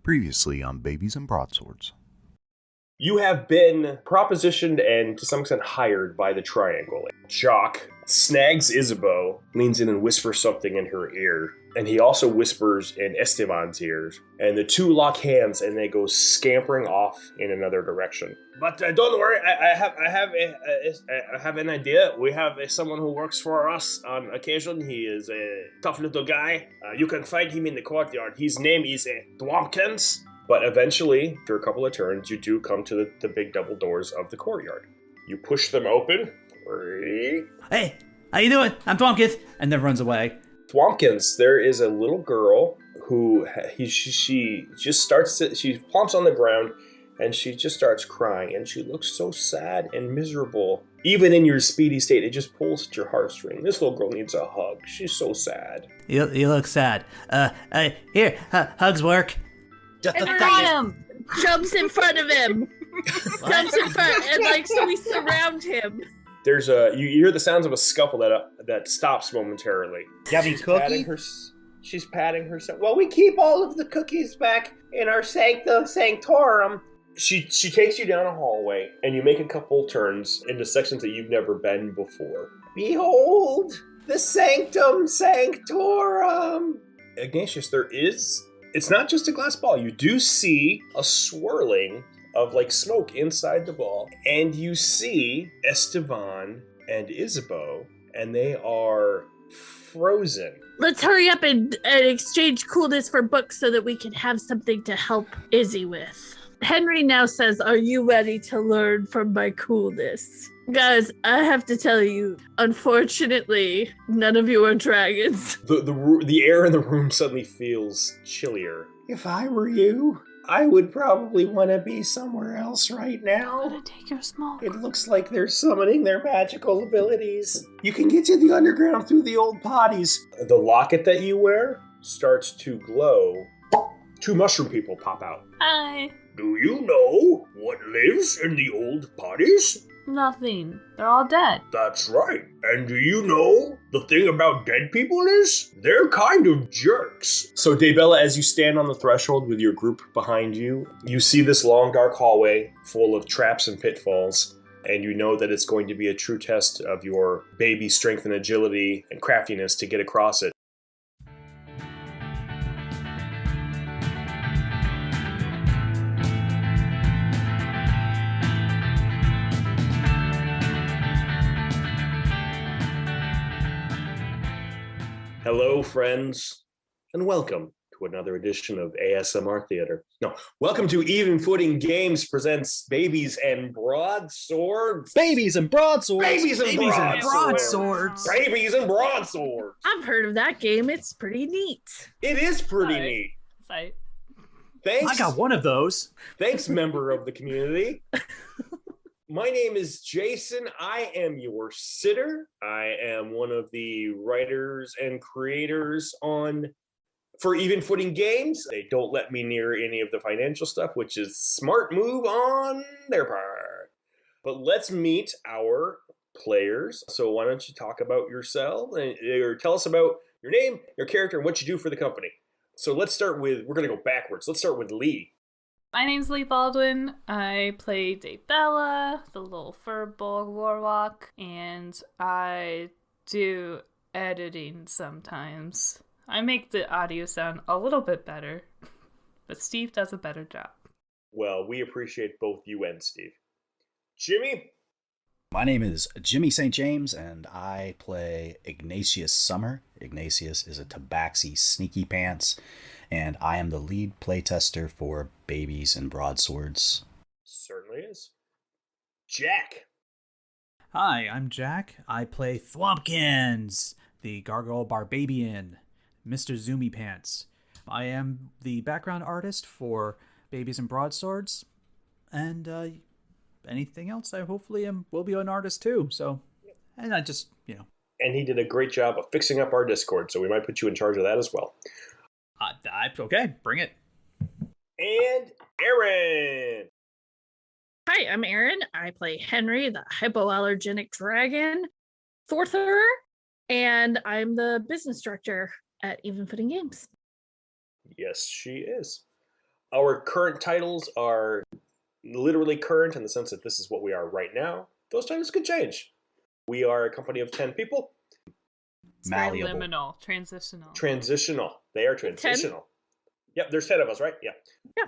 Previously on Babies and Broadswords. You have been propositioned and to some extent hired by the Triangle. Jock snags Isabeau, leans in and whispers something in her ear. And he also whispers in Esteban's ears. And the two lock hands and they go scampering off in another direction. But don't worry, I have an idea. We have someone who works for us on occasion. He is a tough little guy. You can find him in the courtyard. His name is Dwonkins. But eventually, after a couple of turns, you do come to the big double doors of the courtyard. You push them open. Hey, how you doing? I'm Thwompkins, and then runs away. Thwompkins, there is a little girl who she just starts to, she plumps on the ground and she just starts crying and she looks so sad and miserable. Even in your speedy state, it just pulls at your heartstring. This little girl needs a hug. She's so sad. You look sad. Here, hugs work. Him! Jumps in front of him. Jumps in front, and so we surround him. There's you hear the sounds of a scuffle that stops momentarily. Yummy cookie? She's patting herself. Well, we keep all of the cookies back in our sanctorum. She takes you down a hallway, and you make a couple turns into sections that you've never been before. Behold, the sanctum sanctorum. Ignatius, it's not just a glass ball. You do see a swirling of smoke inside the ball. And you see Esteban and Isabeau, and they are frozen. Let's hurry up and exchange coolness for books so that we can have something to help Izzy with. Henry now says, "Are you ready to learn from my coolness?" Guys, I have to tell you, unfortunately, none of you are dragons. The air in the room suddenly feels chillier. If I were you, I would probably want to be somewhere else right now. I'm gonna take your smoke. It looks like they're summoning their magical abilities. You can get to the underground through the old Potties. The locket that you wear starts to glow. Two mushroom people pop out. Hi. Do you know what lives in the old Potties? Nothing. They're all dead. That's right. And do you know the thing about dead people is? They're kind of jerks. So Daybella, as you stand on the threshold with your group behind you, you see this long dark hallway full of traps and pitfalls, and you know that it's going to be a true test of your baby strength and agility and craftiness to get across it. Hello, friends, and welcome to another edition of ASMR Theater. No, welcome to Even Footing Games presents Babies and Broadswords. Babies and Broadswords! Babies and Broadswords! Babies and Broadswords! I've heard of that game. It's pretty neat. It is pretty neat. Sorry. Thanks. I got one of those. Thanks, member of the community. My name is Jason. I am your sitter. I am one of the writers and creators for Even Footing Games. They don't let me near any of the financial stuff, which is smart move on their part. But let's meet our players. So why don't you talk about yourself or tell us about your name, your character, and what you do for the company. So we're going to go backwards. Let's start with Lee. My name's Lee Baldwin. I play Daybella, the little furball warlock, and I do editing sometimes. I make the audio sound a little bit better, but Steve does a better job. Well, we appreciate both you and Steve. Jimmy? My name is Jimmy St. James, and I play Ignatius Summer. Ignatius is a tabaxi sneaky pants, and I am the lead playtester for Babies and Broadswords. Certainly is. Jack. Hi, I'm Jack. I play Thwompkins, the Gargoyle Barbabian, Mr. Zoomy Pants. I am the background artist for Babies and Broadswords, and anything else I hopefully will be an artist too. So, and I just, And he did a great job of fixing up our Discord, so we might put you in charge of that as well. Okay, bring it. And Aaron. Hi, I'm Aaron. I play Henry, the hypoallergenic dragon, Thorther, and I'm the business director at Even Footing Games. Yes, she is. Our current titles are literally current in the sense that this is what we are right now. Those titles could change. We are a company of 10 people. It's very Malleable. liminal, transitional. Transitional. They are transitional. Yep, there's 10 of us, right? Yeah. Yeah.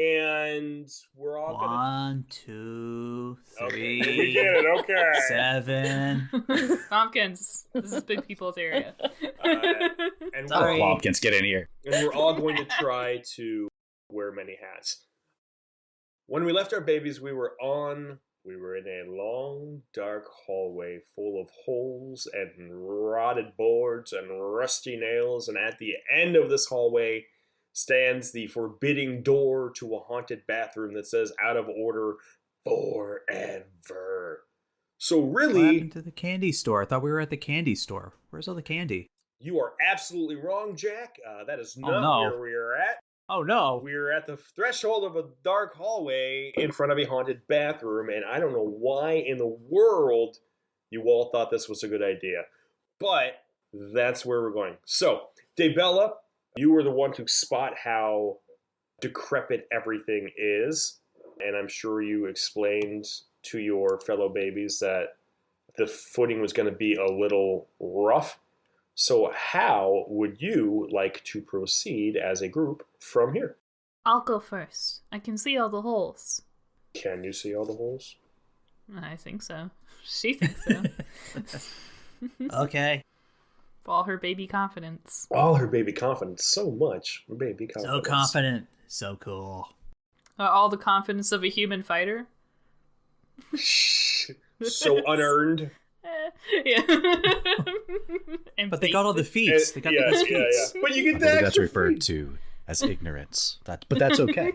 And we're all gonna... 1, 2, 3, Okay, we get it, okay. 7. Tompkins, this is big people's area. And Sorry. Plumpkins, get in here. and we're all going to try to wear many hats. When we left our babies, we were in a long, dark hallway full of holes and rotted boards and rusty nails, and at the end of this hallway stands the forbidding door to a haunted bathroom that says out of order forever. So What really, happened to the candy store? I thought we were at the candy store. Where's all the candy? you are absolutely wrong, Jack. That is not no. where we are at. Oh no! We're at the threshold of a dark hallway in front of a haunted bathroom, and I don't know why in the world you all thought this was a good idea. But that's where we're going. So, Daybella, you were the one to spot how decrepit everything is, and I'm sure you explained to your fellow babies that the footing was going to be a little rough. So how would you like to proceed as a group from here? I'll go first. I can see all the holes. Can you see all the holes? I think so. She thinks so. Okay. For all her baby confidence. All her baby confidence. So much baby confidence. So confident. So cool. All the confidence of a human fighter. So unearned. Yeah. But they got all the feet. feats. They got the good feats. But you I get believe that. that's referred to as ignorance. But that's okay.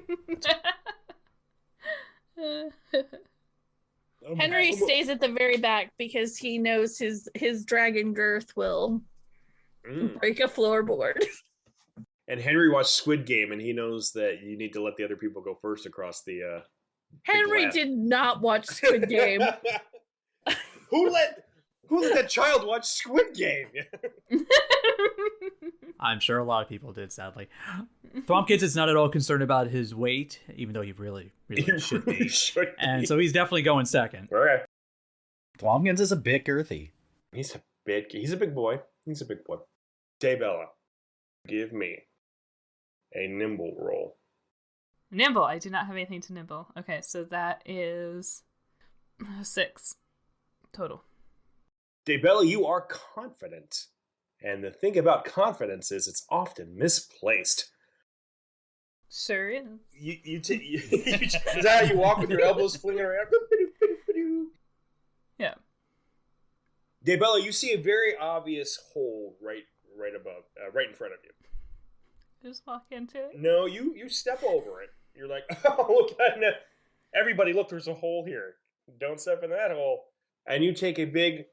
Henry stays at the very back because he knows his dragon girth will break a floorboard. And Henry watched Squid Game, and he knows that you need to let the other people go first across the. Henry glass. did not watch Squid Game. Who let that child watch Squid Game? I'm sure a lot of people did, sadly. Thwompkins is not at all concerned about his weight, even though he really should be. And so he's definitely going second. Okay. Thwompkins is a bit girthy. He's a big boy. He's a big boy. Daybella, give me a nimble roll. Nimble. I do not have anything to nimble. Okay, so that is 6 total. Daybella, you are confident. And the thing about confidence is it's often misplaced. Sure is. Is that how you walk with your elbows flinging around? Yeah. Daybella, you see a very obvious hole right above, right in front of you. Just walk into it. No, you step over it. You're like, oh, look, everybody, look, there's a hole here. Don't step in that hole. And you take a big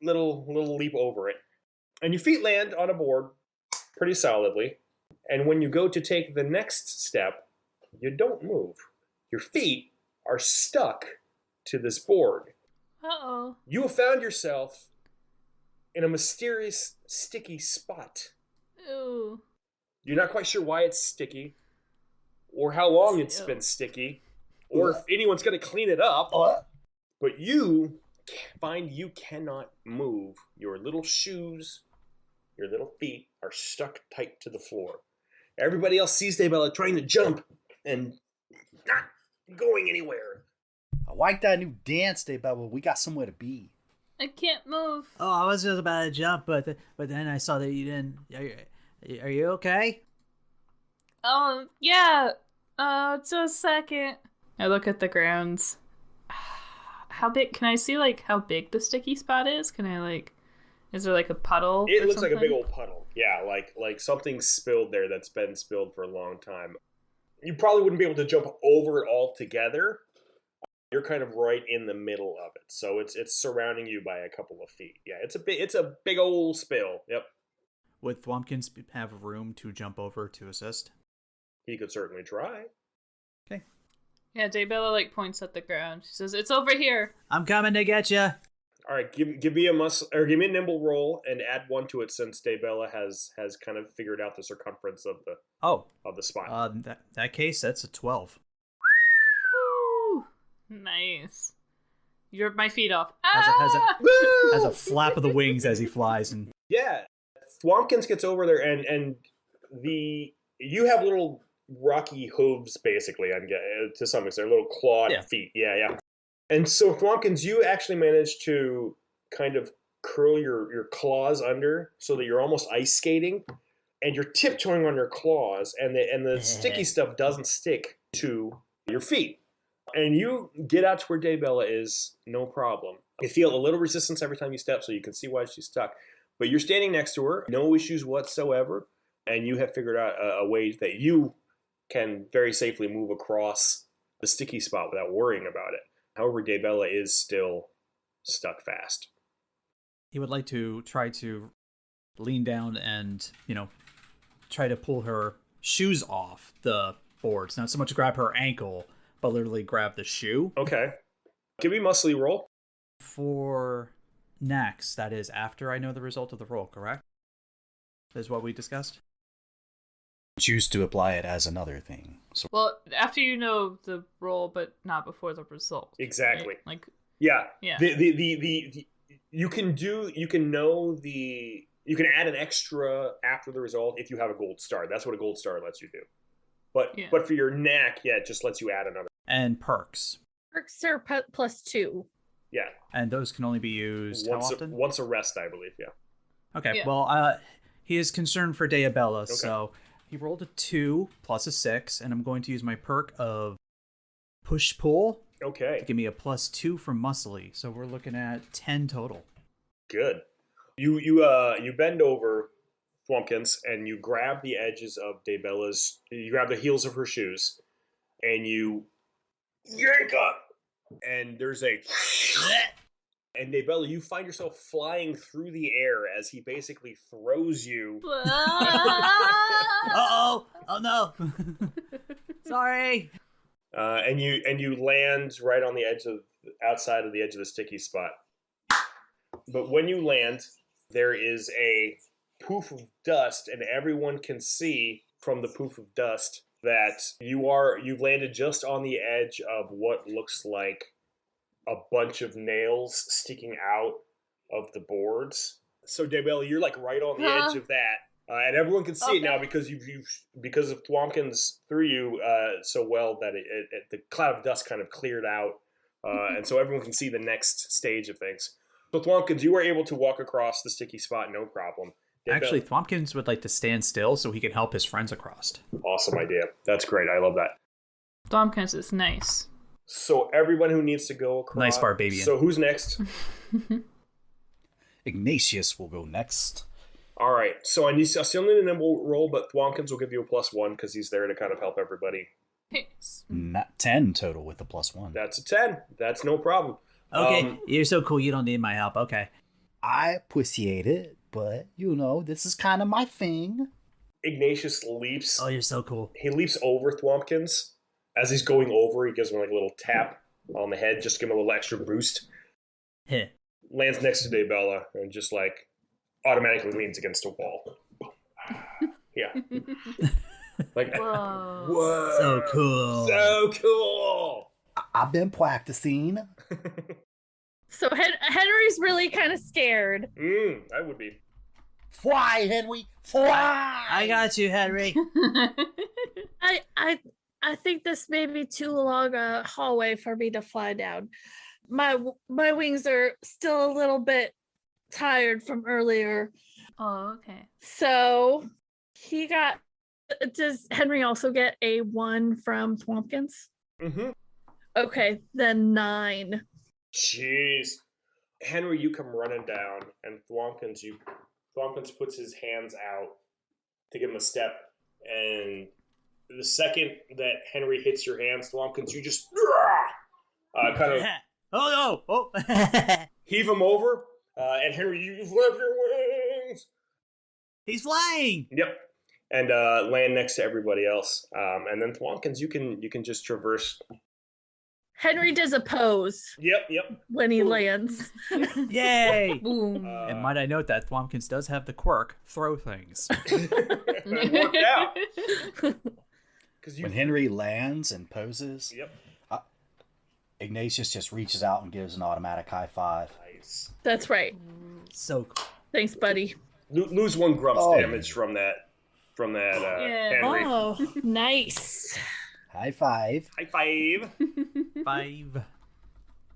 little leap over it. And your feet land on a board pretty solidly. And when you go to take the next step, you don't move. Your feet are stuck to this board. Uh-oh. You have found yourself in a mysterious sticky spot. Ooh. You're not quite sure why it's sticky, or how long it's been sticky, or if anyone's going to clean it up. But you find you cannot move. Your little shoes, your little feet are stuck tight to the floor. Everybody else sees Daybella trying to jump and not going anywhere. I like that new dance, Daybella. We got somewhere to be. I can't move. Oh, I was just about to jump, but then I saw that you didn't. Are you okay? Oh, yeah. Just a second. I look at the grounds. How big? Can I see, like, how big the sticky spot is? Can I, like... Is there, like, a puddle? It or looks like a something? big old puddle. Yeah, like something spilled there that's been spilled for a long time. You probably wouldn't be able to jump over it all together. You're kind of right in the middle of it, so it's surrounding you by a couple of feet. Yeah, it's a big old spill. Yep, Would Thwompkins have room to jump over to assist? he could certainly try. Yeah, Daybella, like, points at the ground. She says, "It's over here." I'm coming to get you. All right, give me a give me a nimble roll and add 1 to it since Daybella has kind of figured out the circumference of the spot. In that case, that's a 12. Woo! Nice. You ripped my feet off. Has a flap of the wings as he flies, and Yeah, Thwompkins gets over there, and you have little rocky hooves, basically, to some extent, little clawed feet. Yeah. And so, Thwompkins, you actually managed to kind of curl your claws under so that you're almost ice skating, and you're tiptoeing on your claws, and the sticky stuff doesn't stick to your feet. And you get out to where Daybella is, no problem. You feel a little resistance every time you step, so you can see why she's stuck. But you're standing next to her, no issues whatsoever, and you have figured out a way that you can very safely move across the sticky spot without worrying about it. However, Daybella is still stuck fast. he would like to try to lean down and, try to pull her shoes off the boards. Not so much grab her ankle, but literally grab the shoe. Okay. Give me a muscly roll. For next, that is after I know the result of the roll, correct? Is what we discussed? Choose to apply it as another thing. So Well, after you know the roll, but not before the result. Exactly. Right? Like, Yeah. yeah. You can add an extra after the result if you have a gold star. That's what a gold star lets you do. But for your knack, it just lets you add another. And perks. Perks are +2. Yeah. And those can only be used how often? Once a rest, I believe, yeah. Okay, Yeah. well, he is concerned for Daybella, so he rolled a 2 plus a 6, and I'm going to use my perk of push-pull to Okay, give me a +2 for muscly, so we're looking at 10 total. good. You bend over, Thwompkins, and you grab the edges of you grab the heels of her shoes, and you yank up, and there's a... And Daybella, you find yourself flying through the air as he basically throws you. Uh-oh! Oh, no! Sorry! And you land right on the outside of the edge of the sticky spot. But when you land, there is a poof of dust, and everyone can see from the poof of dust that you've landed just on the edge of what looks like a bunch of nails sticking out of the boards. So Daybella, you're like right on the edge of that. And everyone can see it now because because of Thwompkins threw you so well that the cloud of dust kind of cleared out, and so everyone can see the next stage of things. So Thwompkins, you were able to walk across the sticky spot, no problem. Actually, Thwompkins would like to stand still so he can help his friends across. Awesome idea. That's great. I love that. Domkins is nice. So everyone who needs to go across. Nice Barbabian. So who's next? Ignatius will go next. All right. So I still need a nimble roll, but Thwompkins will give you a +1 because he's there to kind of help everybody. Not 10 total with the +1. That's a 10. That's no problem. Okay, you're so cool, you don't need my help. Okay. I appreciate it, but this is kind of my thing. Ignatius leaps. Oh, you're so cool. He leaps over Thwompkins. As he's going over, he gives him like a little tap on the head, just to give him a little extra boost. Heh. Lands next to Daybella and just like automatically leans against a wall. Yeah. Like, Whoa. whoa. So cool. So cool. I've been practicing. So Henry's really kind of scared. I would be. Fly, Henry, fly! I got you, Henry. I think this may be too long a hallway for me to fly down. My wings are still a little bit tired from earlier. Oh, okay. So does Henry also get a 1 from Thwompkins? Mm-hmm. Okay, then 9. Jeez. Henry, you come running down, and Thwompkins puts his hands out to give him a step, and the second that Henry hits your hands, Thwompkins, you just kind of Oh no! Oh, heave him over, and Henry, you've left your wings. he's flying. Yep, and land next to everybody else, and then Thwompkins, you can just traverse. Henry does a pose Yep. when he lands. Yay! Boom. And might I note that Thwompkins does have the quirk, throw things. It worked out. 'Cause When Henry lands and poses, Yep. Ignatius just reaches out and gives an automatic high five. Nice. That's right. So cool. Thanks, buddy. Lose 1 grumps Oh, damage from that. Yeah. Henry. Oh, nice. High five. High five. 5.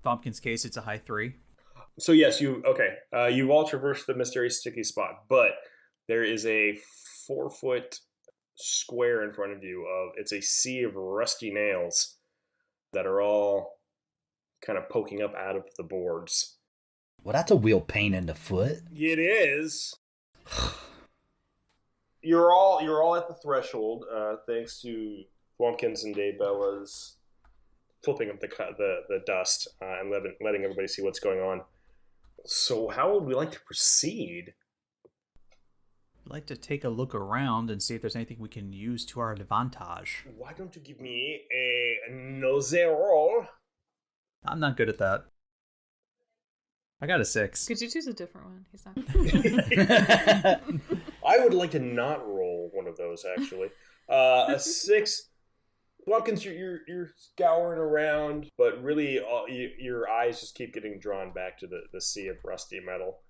Thwompkins' case, it's a high 3. So yes, you've all traversed the mysterious sticky spot, but there is a 4-foot square in front of you it's a sea of rusty nails that are all kind of poking up out of the boards. Well, that's a wheel pain in the foot. It is. You're all at the threshold, thanks to Thwompkins and Daybella's flipping up the dust and letting everybody see what's going on. So how would we like to proceed? I'd like to take a look around and see if there's anything we can use to our advantage. Why don't you give me a nose roll? I'm not good at that. I got a 6. Could you choose a different one? He's not. I would like to not roll one of those, actually. A 6. Thwompkins, you're scouring around, but really your eyes just keep getting drawn back to the sea of rusty metal.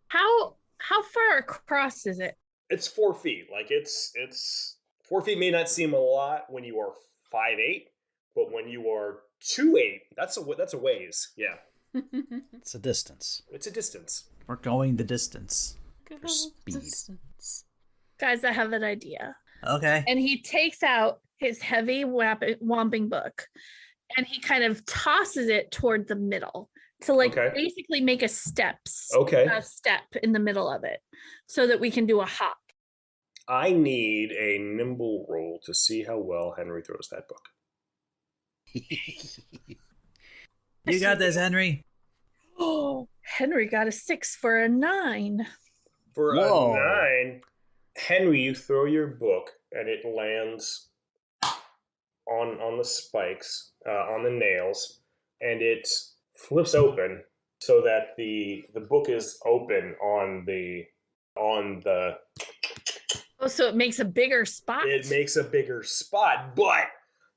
How far across is it? It's 4 feet. Like it's 4 feet may not seem a lot when you are 5'8", but when you are 2'8", that's a ways. Yeah, It's a distance. it's a distance. We're going the distance. Go speed. distance. Guys, I have an idea. Okay. And he takes out his heavy whomping book and he kind of tosses it toward the middle to Okay. basically make a step in the middle of it so that we can do a hop. I need a nimble roll to see how well Henry throws that book. You got this, Henry. Oh, Henry got a 6 for a 9. For Whoa. a 9, Henry, you throw your book and it lands on the spikes, on the nails, and it flips open so that the book is open on the Oh, so it makes a bigger spot. it makes a bigger spot, but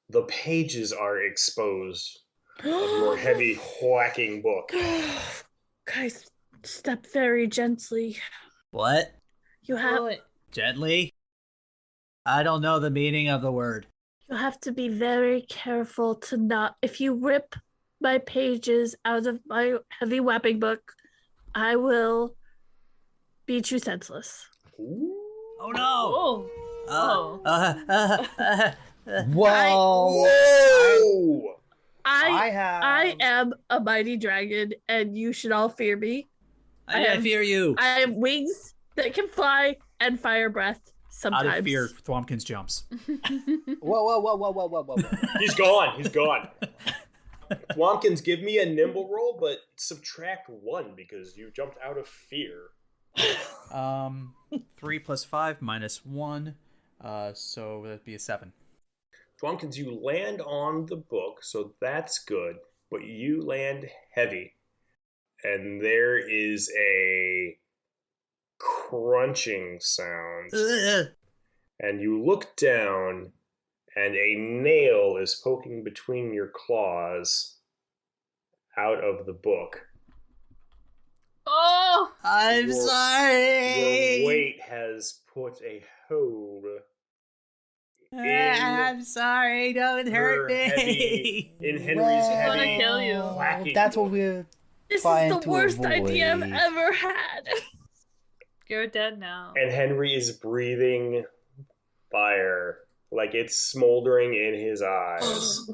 the pages are exposed of your heavy whacking book. Guys, step very gently. What? You have What? Gently? I don't know the meaning of the word. you have to be very careful to not. If you rip my pages out of my heavy whapping book, I will beat you senseless. Ooh. Oh no! Oh. Whoa! Whoa! I am a mighty dragon, and you should all fear me. I fear you. I have wings that can fly and fire breath sometimes. Out of fear, Thwompkins jumps. Whoa. He's gone. Thwompkins, give me a nimble roll, but subtract 1 because you jumped out of fear. 3 plus 5 minus 1. So that'd be a 7. Thwompkins, you land on the book, so that's good, but you land heavy. And there is a crunching sound. And you look down, and a nail is poking between your claws out of the book. Oh! I'm Your- sorry. Your weight has put a hold I'm sorry. Don't her hurt me. heavy, in Henry's I wanna heavy kill you. whacking That's book. what we're This trying is the to worst idea I've avoid. ever had. You're dead now. And Henry is breathing fire, like it's smoldering in his eyes.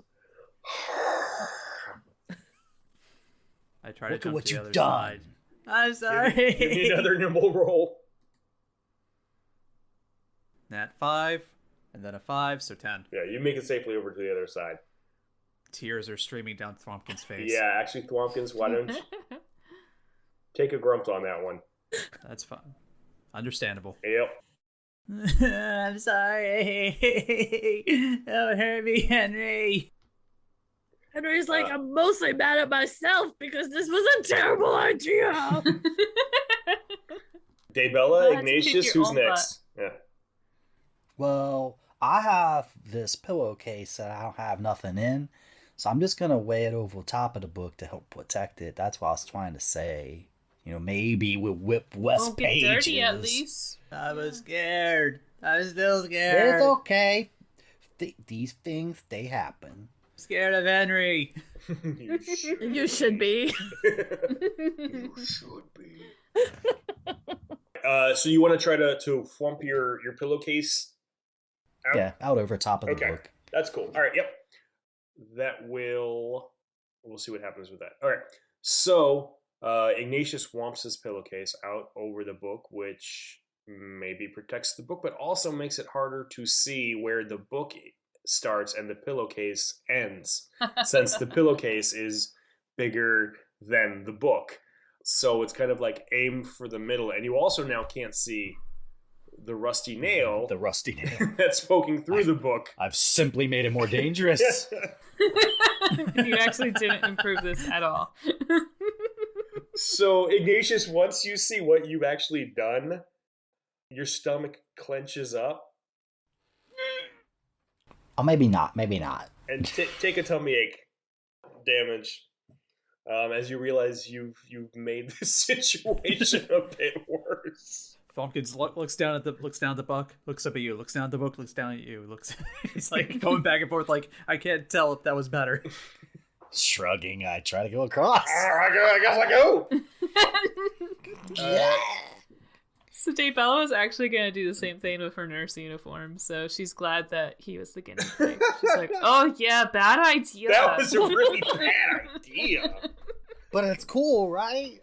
I try to Look at jump what to the you've other done. side. I'm sorry. Give me another nimble roll. Nat 5, and then a 5, so 10. Yeah, you make it safely over to the other side. Tears are streaming down Thwompkins' face. Yeah, actually, Thwompkins, why don't you take a grunt on that one? That's fine. Understandable. Yep. I'm sorry. Don't hurt me, Henry. Henry's like, I'm mostly mad at myself because this was a terrible idea. Daybella, Ignatius, who's next? Yeah. Well, I have this pillowcase that I don't have nothing in, so I'm just gonna weigh it over top of the book to help protect it. That's what I was trying to say. Maybe we'll whip West Won't get pages. dirty at least. I was scared. I was still scared. It's okay. These things, they happen. Scared of Henry. You should be. You should be. So you want to try to flump your pillowcase out? Yeah, out over top of the book. That's cool. All right, yep. We'll see what happens with that. All right. So Ignatius swamps his pillowcase out over the book, which maybe protects the book, but also makes it harder to see where the book starts and the pillowcase ends, since the pillowcase is bigger than the book. So it's kind of like aim for the middle, and you also now can't see the rusty nail. The rusty nail. That's poking through the book. I've simply made it more dangerous. You actually didn't improve this at all. So, Ignatius, once you see what you've actually done, your stomach clenches up. Oh, maybe not. And take a tummy ache damage. As you realize you've made the situation a bit worse. Thumpkins looks down at the book, looks up at you, looks down at the book, looks down at you, he's like going back and forth like, I can't tell if that was better. Shrugging, I try to go across. I guess I go. Yeah. So Daybella was actually going to do the same thing with her nurse uniform, so she's glad that he was the guinea pig. She's like, oh yeah, bad idea. That was a really bad idea. But it's cool, right?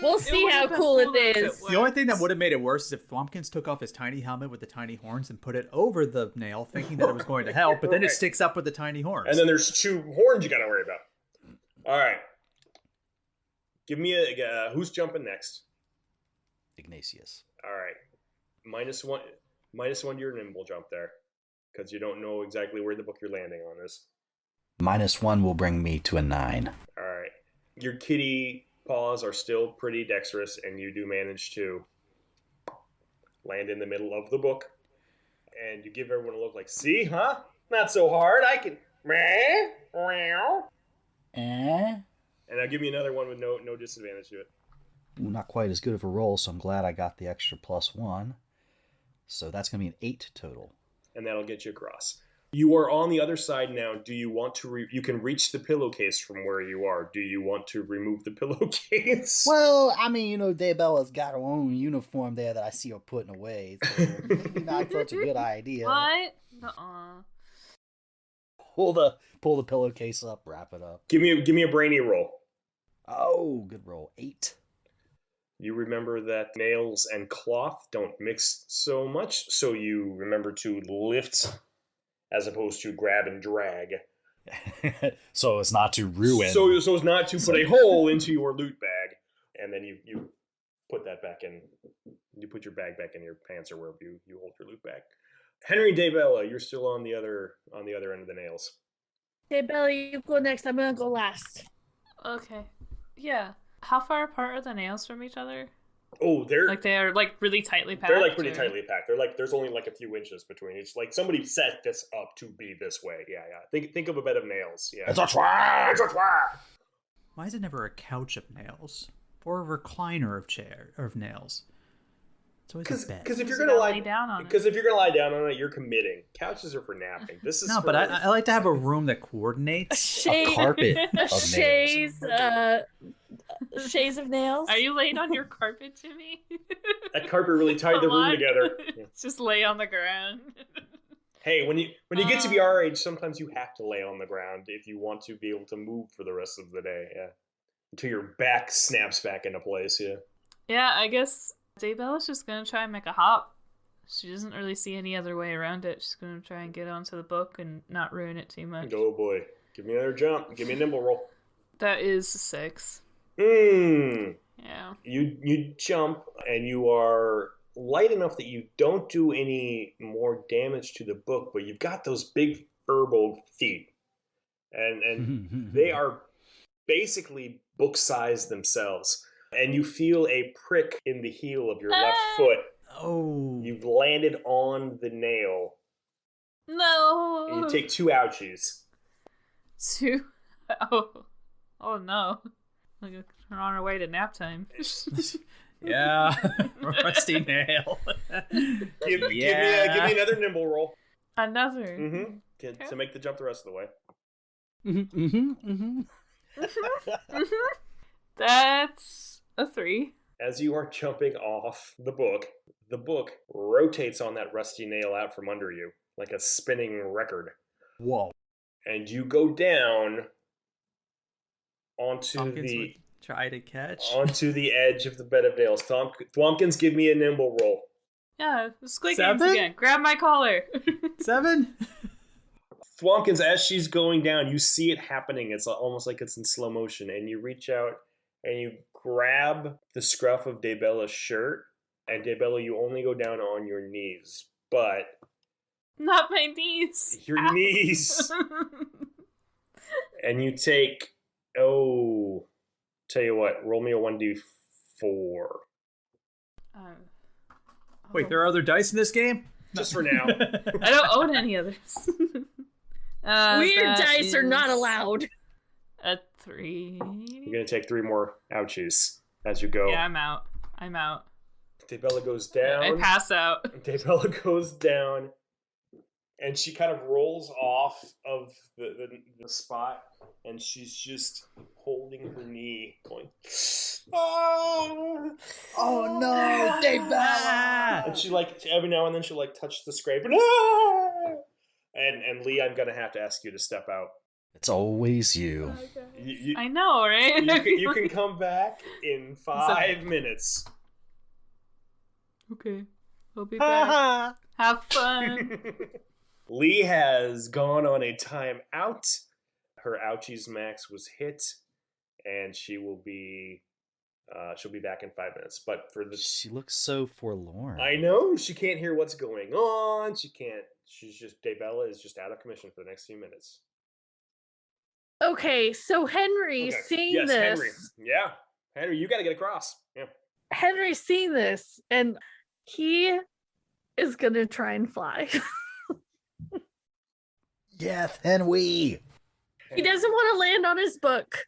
We'll see how cool it is. The only thing that would have made it worse is if Thwompkins took off his tiny helmet with the tiny horns and put it over the nail, thinking that it was going to help, but then it sticks up with the tiny horns. And then there's 2 horns you gotta worry about. All right. Give me who's jumping next? Ignatius. All right. -1 to your nimble jump there, because you don't know exactly where the book you're landing on is. -1 will bring me to a 9. All right. Your kitty paws are still pretty dexterous, and you do manage to land in the middle of the book. And you give everyone a look like, see, huh? Not so hard. I can... And I'll give you another one with no disadvantage to it. Ooh, not quite as good of a roll, so I'm glad I got the extra +1. So that's going to be an 8 total. And that'll get you across. You are on the other side now. Do you want to... you can reach the pillowcase from where you are. Do you want to remove the pillowcase? Well, I mean, Daybella's got her own uniform there that I see her putting away. So maybe not such a good idea. What? Nuh-uh. Pull the pillowcase up, wrap it up. Give me a brainy roll. Oh, good roll. 8. You remember that nails and cloth don't mix so much, so you remember to lift as opposed to grab and drag. So it's not to ruin. So it's not to put a hole into your loot bag, and then you put that back in. You put your bag back in your pants or wherever you hold your loot bag. Henry Daybella, you're still on the other end of the nails. Daybella, you go next. I'm gonna go last. Okay. Yeah. How far apart are the nails from each other? Oh, they're really tightly packed. They're like pretty tightly packed. They're like there's only like a few inches between each. Like somebody set this up to be this way. Yeah. Think of a bed of nails. Yeah. It's a trap! It's a trap! Why is it never a couch of nails or a recliner of nails? It's always a bed. Because if you're gonna lie down on it, you're committing. Couches are for napping. This is but I like to have a room that coordinates. A carpet of nails. Shades of nails. Are you laying on your carpet, Jimmy? That carpet really tied the room together. Yeah. Just lay on the ground. Hey, when you get to be our age, sometimes you have to lay on the ground if you want to be able to move for the rest of the day. Yeah, until your back snaps back into place. Yeah. Yeah, I guess Daybella's just gonna try and make a hop. She doesn't really see any other way around it. She's gonna try and get onto the book and not ruin it too much. Oh boy, give me another jump. Give me a nimble roll. That is 6. Yeah. Yeah. You jump and you are light enough that you don't do any more damage to the book, but you've got those big furball feet. And they are basically book-sized themselves. And you feel a prick in the heel of your left foot. Oh. You've landed on the nail. No. And you take 2 ouchies. 2. Oh no. We're on our way to nap time. Yeah. Rusty nail. Give me another nimble roll. Another. Mm-hmm. To make the jump the rest of the way. That's a 3. As you are jumping off the book rotates on that rusty nail out from under you, like a spinning record. Whoa. And you go down onto Tompkins the would try to catch. onto the edge of the bed of nails. Thwompkins, give me a nimble roll. Yeah, squeak 7? games again. Grab my collar. 7? Thwompkins, as she's going down, you see it happening. It's almost like it's in slow motion, and you reach out and you grab the scruff of Daybella's shirt, and Daybella, you only go down on your knees, but Not my knees. your Ow. knees, and you take, tell you what, roll me a 1d4. Wait, there are other dice in this game? Just for now. I don't own any others. Weird That dice are not is allowed. A 3. You're going to take 3 more ouchies as you go. Yeah, I'm out. Daybella goes down. I pass out. Daybella goes down, and she kind of rolls off of the spot, and she's just holding her knee, going, oh no, Daybella! And she, like, every now and then she'll, like, touch the scrape, and Lee, I'm gonna have to ask you to step out. It's always you. I know, right? You can come back in 5 minutes. Okay. I'll be back. Have fun. Lee has gone on a timeout. Her ouchies max was hit, and she'll be back in 5 minutes. But for the She looks so forlorn. I know she can't hear what's going on. She can't. Daybella is just out of commission for the next few minutes. Okay, so Henry seeing Yes, this. Henry. Yeah, Henry, you got to get across. Yeah. Henry's seeing this, and he is gonna try and fly. Yes, Henry. He doesn't want to land on his book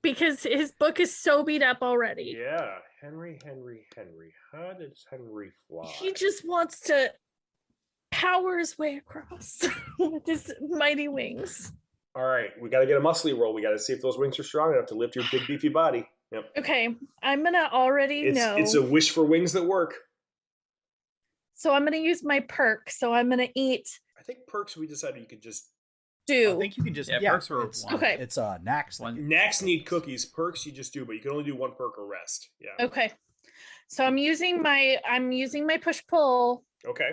because his book is so beat up already. Yeah, Henry. How does Henry fly? He just wants to power his way across with his mighty wings. All right, we got to get a muscly roll. We got to see if those wings are strong enough to lift your big beefy body. Yep. Okay, I'm gonna already know. It's a wish for wings that work. So I'm gonna use my perk. So I'm gonna eat I think perks we decided you could just. stew. I think you can just... Yeah, perks were it's, one. Okay. It's Nax. One. Nax need cookies. Perks you just do, but you can only do 1 perk or rest. Yeah. Okay. So I'm using my push pull. Okay.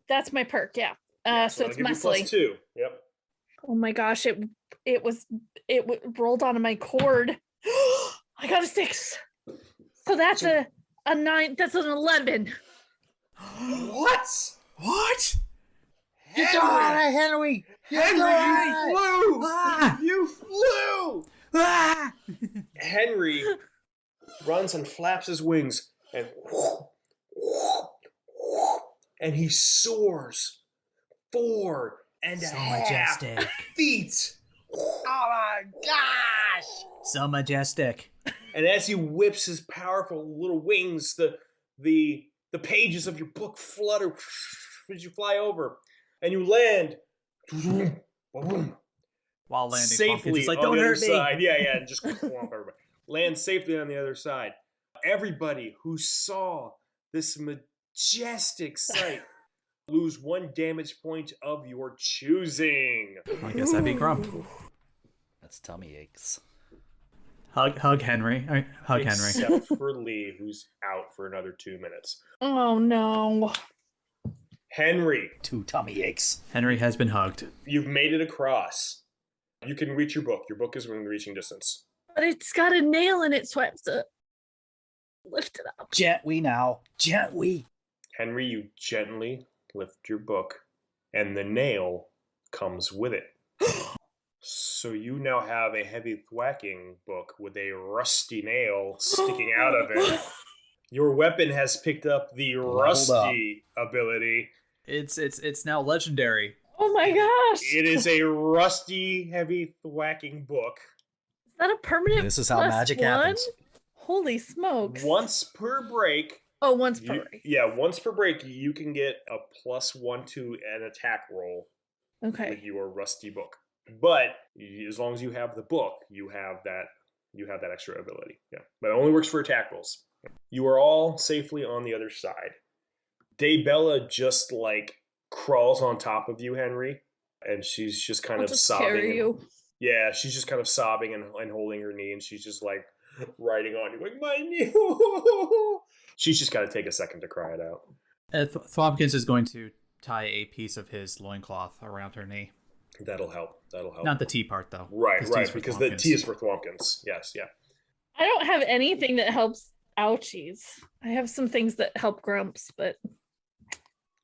That's my perk, yeah. So that'll it's give you muscly. +2. Yep. Oh my gosh, it rolled onto my cord. I got a 6. So that's a 9. That's an 11. What? You got it, Henry! Henry, you flew! Ah! You flew! Ah! Henry runs and flaps his wings, and he soars 4 and a So half majestic. feet. Oh my gosh! So majestic. And as he whips his powerful little wings, the pages of your book flutter as you fly over, and you land While landing. safely It's like, on don't the other hurt me. side. Yeah, and just clomp everybody. Land safely on the other side. Everybody who saw this majestic sight lose 1 damage point of your choosing. I guess that'd be Grump. That's tummy aches. Hug Henry. Hug Henry. Except for Lee, who's out for another 2 minutes. Oh no. Henry, 2 tummy aches. Henry has been hugged. you've made it across. You can reach your book. Your book is within reaching distance. But it's got a nail in it, so I have to lift it up. Gently now. Gently. Henry, you gently lift your book, and the nail comes with it. So you now have a heavy thwacking book with a rusty nail sticking out of it. Your weapon has picked up the rusty ability. It's now legendary. Oh my gosh! It is a rusty, heavy thwacking book. Is that a permanent? This is how +1? magic happens. Holy smokes! Once per break. Oh, once per break. Yeah, once per break, you can get a +1 to an attack roll Okay. with your rusty book. But as long as you have the book, you have that extra ability. Yeah, but it only works for attack rolls. You are all safely on the other side. Daybella just like crawls on top of you, Henry, and she's just kind of sobbing. Carry you. Yeah, she's just kind of sobbing and holding her knee, and she's just like riding on you, like, my knee. She's just got to take a second to cry it out. Thwompkins is going to tie a piece of his loincloth around her knee. That'll help. Not the T part, though. Right, because the Thwompkins. T is for Thwompkins. Yes, yeah. I don't have anything that helps ouchies. I have some things that help grumps, but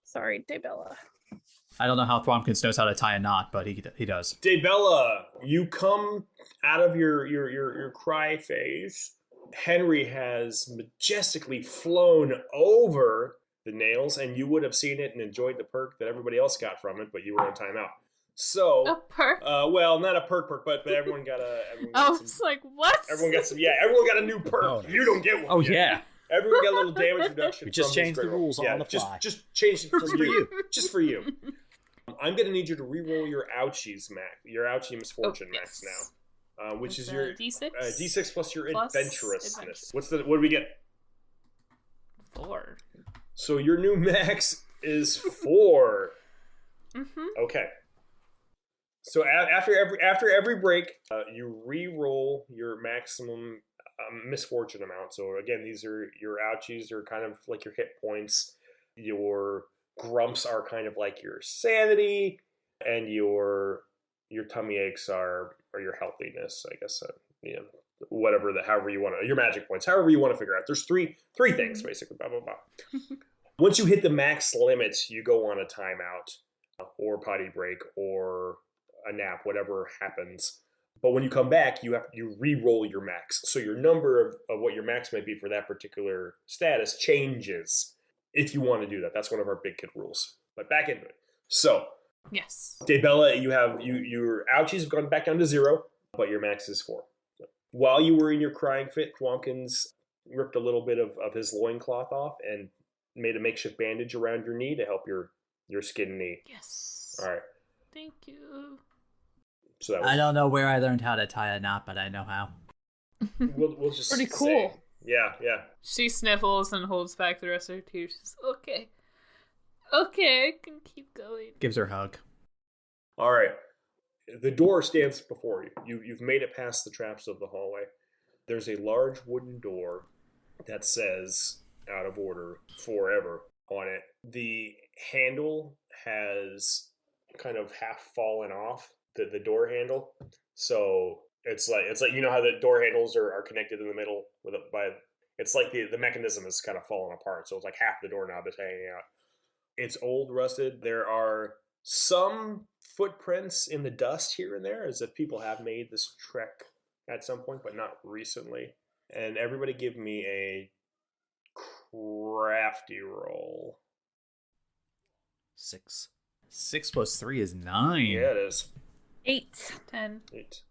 sorry, Daybella. I don't know how Thwompkins knows how to tie a knot, but he does. Daybella, you come out of your cry phase. Henry has majestically flown over the nails, and you would have seen it and enjoyed the perk that everybody else got from it, but you were on timeout. So A perk? Well, not a perk, but everyone got a. I was like, what? Everyone got some. Yeah, everyone got a new perk. Oh, nice. You don't get one. Oh, yet. yeah. Everyone got a little damage reduction. We just from these changed the great rolls. rules on the fly. Just changed it for you. Just for you. I'm gonna need you to re-roll your ouchies max, your ouchie misfortune max now, which is your D6. D6 plus your Plus adventurousness. What do we get? 4. So your new max is 4. Mm-hmm. Okay. So after every break, you re-roll your maximum misfortune amount. So again, these are your ouchies are kind of like your hit points. Your grumps are kind of like your sanity, and your tummy aches are your healthiness. I guess however you want to, your magic points, however you want to figure out. There's three things basically. Blah blah blah. Once you hit the max limits, you go on a timeout, or potty break, or a nap, whatever happens. But when you come back, you re-roll your max. So your number of what your max might be for that particular status changes if you want to do that. That's one of our big kid rules. But back into it. So, Yes. Daybella, your ouchies have gone back down to 0, but your max is 4. So, while you were in your crying fit, Thwompkins ripped a little bit of his loincloth off and made a makeshift bandage around your knee to help your skin knee. Yes. All right. Thank you. So that was, I don't know where I learned how to tie a knot, but I know how. we'll just Pretty say- cool. Yeah. She sniffles and holds back the rest of her tears. She's okay. Okay, I can keep going. Gives her a hug. All right. The door stands before you. You've made it past the traps of the hallway. There's a large wooden door that says "out of order forever" on it. The handle has kind of half fallen off the door handle, so it's like you know how the door handles are connected in the middle it's like the mechanism is kind of falling apart, so it's like half the doorknob is hanging out. It's old, rusted. There are some footprints in the dust here and there, as if people have made this trek at some point, but not recently. And everybody give me a crafty roll. 6. 6 plus 3 is 9. Yeah, it is. 8. 10. 8.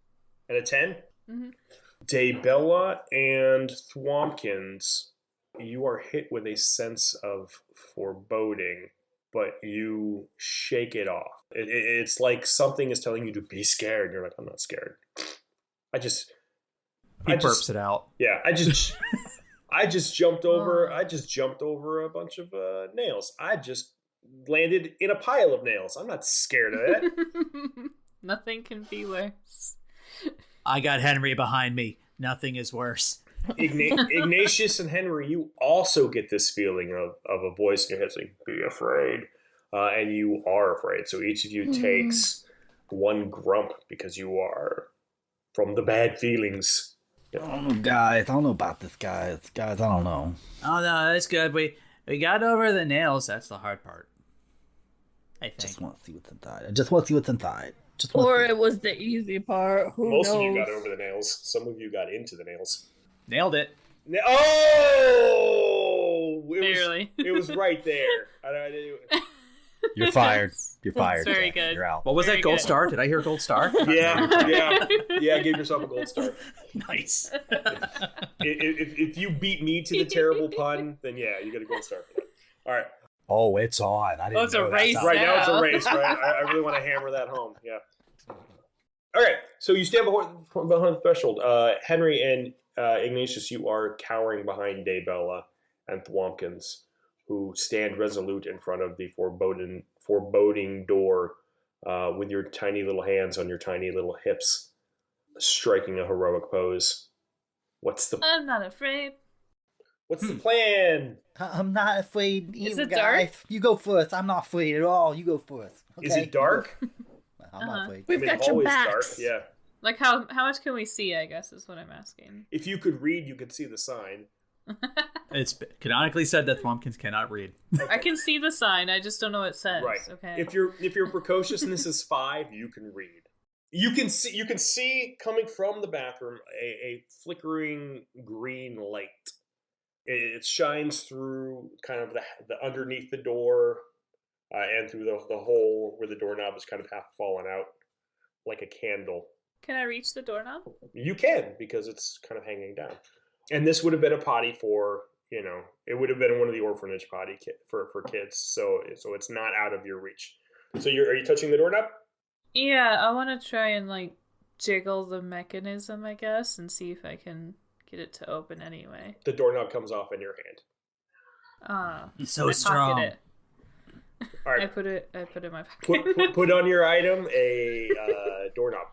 And a 10? Mm-hmm. Daybella and Thwompkins, you are hit with a sense of foreboding, but you shake it off. It's like something is telling you to be scared. You're like, I'm not scared. He burps it out. Yeah, I just jumped over. I just jumped over a bunch of nails. I just landed in a pile of nails. I'm not scared of it. Nothing can be worse. I got Henry behind me. Nothing is worse. Ignatius and Henry, you also get this feeling of a voice in your head saying, "Be afraid," and you are afraid. So each of you takes one grump because you are from the bad feelings. Oh, guys, I don't know about this, guys. Guys, I don't know. Oh no, that's good. We got over the nails. That's the hard part. I think. Just want to see what's inside. I just want to see what's inside. Or it was the easy part. Who Most knows? of you got over the nails. Some of you got into the nails. Nailed it. Oh! It was right there. You're fired. You're fired. Very Jack. good. You're out. What was Very that? Gold good. star? Did I hear gold star? Yeah. Give yourself a gold star. Nice. If you beat me to the terrible pun, then yeah, you get a gold star for that. All right. Oh, it's on. I didn't it's a know that. race. Right now it's a Now. race, right? I really want to hammer that home. Yeah. All right. So you stand behind the threshold. Henry and Ignatius, you are cowering behind Daybella and Thwompkins, who stand resolute in front of the foreboding door with your tiny little hands on your tiny little hips, striking a heroic pose. I'm not afraid. What's the plan? I'm not afraid. Is either, it dark? guys. You go first. I'm not afraid at all. You go first. Okay? Is it dark? I'm not afraid. We've got your always backs. Yeah. Like how much can we see? I guess is what I'm asking. If you could read, you could see the sign. It's canonically said that Thwompkins cannot read. I can see the sign. I just don't know what it says. Right. Okay. If your precociousness is 5, you can read. You can see coming from the bathroom a flickering green light. It shines through kind of the underneath the door and through the hole where the doorknob is kind of half fallen out, like a candle. Can I reach the doorknob? You can, because it's kind of hanging down. And this would have been a potty for, it would have been one of the orphanage potty for kids. So it's not out of your reach. So are you touching the doorknob? Yeah, I want to try and like jiggle the mechanism, I guess, and see if I can get it to open anyway. The doorknob comes off in your hand. He's so I strong. pocket it. All right. I put it in my pocket. Put on your item a doorknob.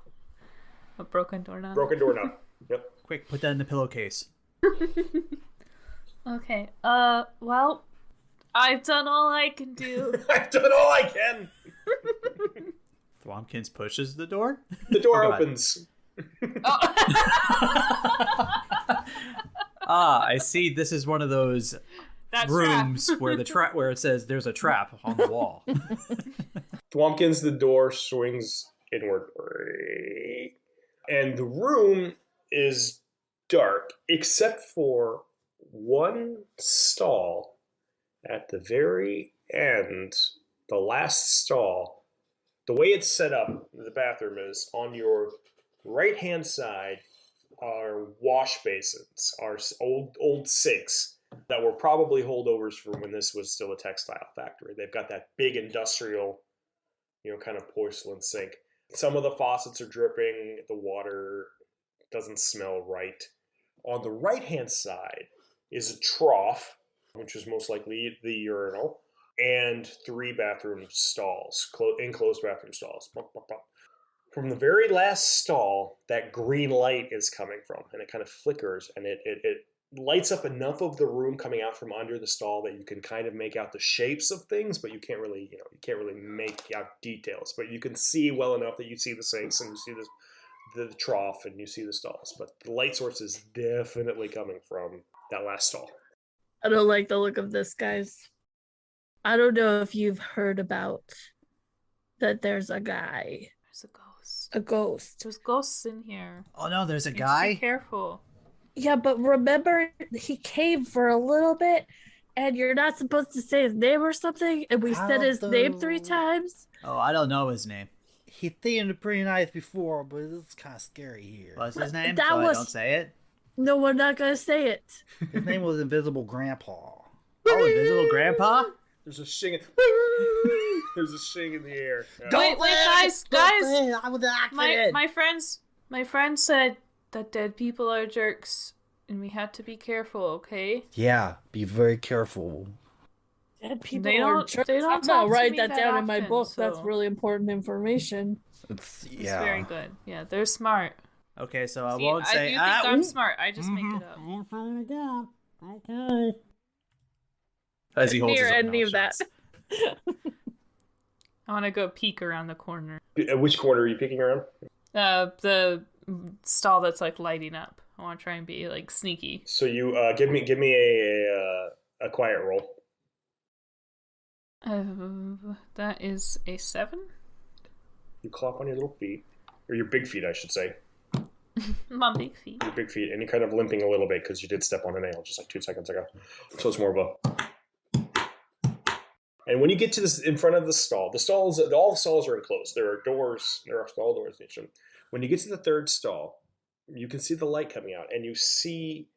A broken doorknob. Broken doorknob. Yep. Quick, put that in the pillowcase. Okay. Well, I've done all I can do. I've done all I can. Thwompkins pushes the door. The door Oh, God. opens. I see. This is one of those That's rooms where where it says there's a trap on the wall. Thwompkins, the door swings inward. And the room is dark, except for one stall at the very end, the last stall. The way it's set up, the bathroom is on your right-hand side are wash basins, are old sinks that were probably holdovers from when this was still a textile factory. They've got that big industrial, kind of porcelain sink. Some of the faucets are dripping. The water doesn't smell right. On the right-hand side is a trough, which is most likely the urinal, and 3 bathroom stalls, enclosed bathroom stalls. From the very last stall, that green light is coming from, and it kind of flickers, and it lights up enough of the room coming out from under the stall that you can kind of make out the shapes of things, but you can't really, make out details. But you can see well enough that you see the sinks and you see the trough and you see the stalls. But the light source is definitely coming from that last stall. I don't like the look of this, guys. I don't know if you've heard about that there's a guy. There's a ghost. A ghost. There's ghosts in here. Oh no, there's a You should guy. Be careful. Yeah, but remember, he came for a little bit, and you're not supposed to say his name or something, and we said his name 3 times? Oh, I don't know his name. He seemed pretty nice before, but it's kind of scary here. What's his name? That So I was- don't say it. No, we're not going to say it. His name was Invisible Grandpa. Oh, Invisible Grandpa? There's a shing. There's a shing in the air. Yeah. Wait, guys! I was My friend said that dead people are jerks, and we had to be careful. Okay. Yeah, be very careful. Dead people They are don't- jerks. they don't I'm talk gonna to write me that that down in my often, book. That's so- really important information. It's It's yeah. very good. Yeah, they're smart. Okay, so I See, won't I say. do think I'm smart. I just make it up. As he holds Near his own any of mouth that. shut. I want to go peek around the corner. Which corner are you picking around? The stall that's like lighting up. I want to try and be like sneaky. So you give me a quiet roll. That is a 7. You clop on your little feet, or your big feet, I should say. My big feet. Your big feet, and you're kind of limping a little bit because you did step on a nail just like 2 seconds ago. So it's more of a... And when you get to this, in front of the stall, all the stalls are enclosed. There are doors, there are stall doors in each of them. When you get to the third stall, you can see the light coming out, and you see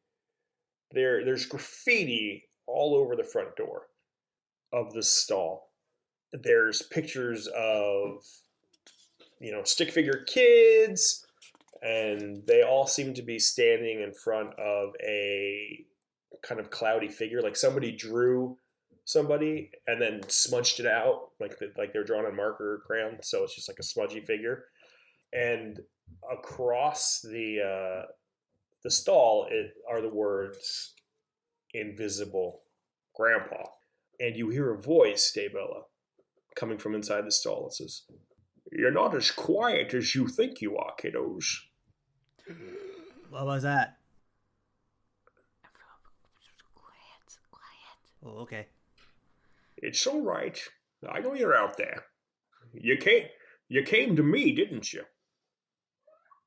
there's graffiti all over the front door of the stall. There's pictures of, stick figure kids, and they all seem to be standing in front of a kind of cloudy figure, like somebody drew somebody and then smudged it out like they're drawn on marker or crayon, so it's just like a smudgy figure. And across the stall are the words "Invisible Grandpa," and you hear a voice, Daybella, coming from inside the stall. It says, "You're not as quiet as you think you are, kiddos." What was that? Quiet. Oh, okay. It's all right. I know you're out there. You came to me, didn't you?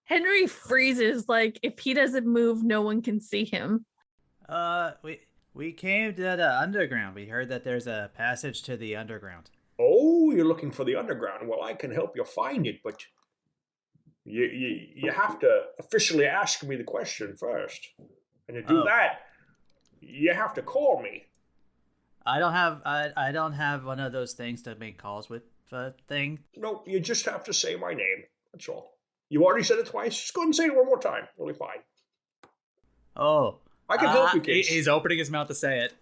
Henry freezes, like if he doesn't move, no one can see him. We came to the underground. We heard that there's a passage to the underground. Oh, you're looking for the underground. Well, I can help you find it, but you have to officially ask me the question first. And to do that, you have to call me. I don't have one of those things to make calls with thing. No, you just have to say my name. That's all. You already said it twice. Just go ahead and say it one more time. It'll be fine. Oh. I can help you, kids. He's opening his mouth to say it.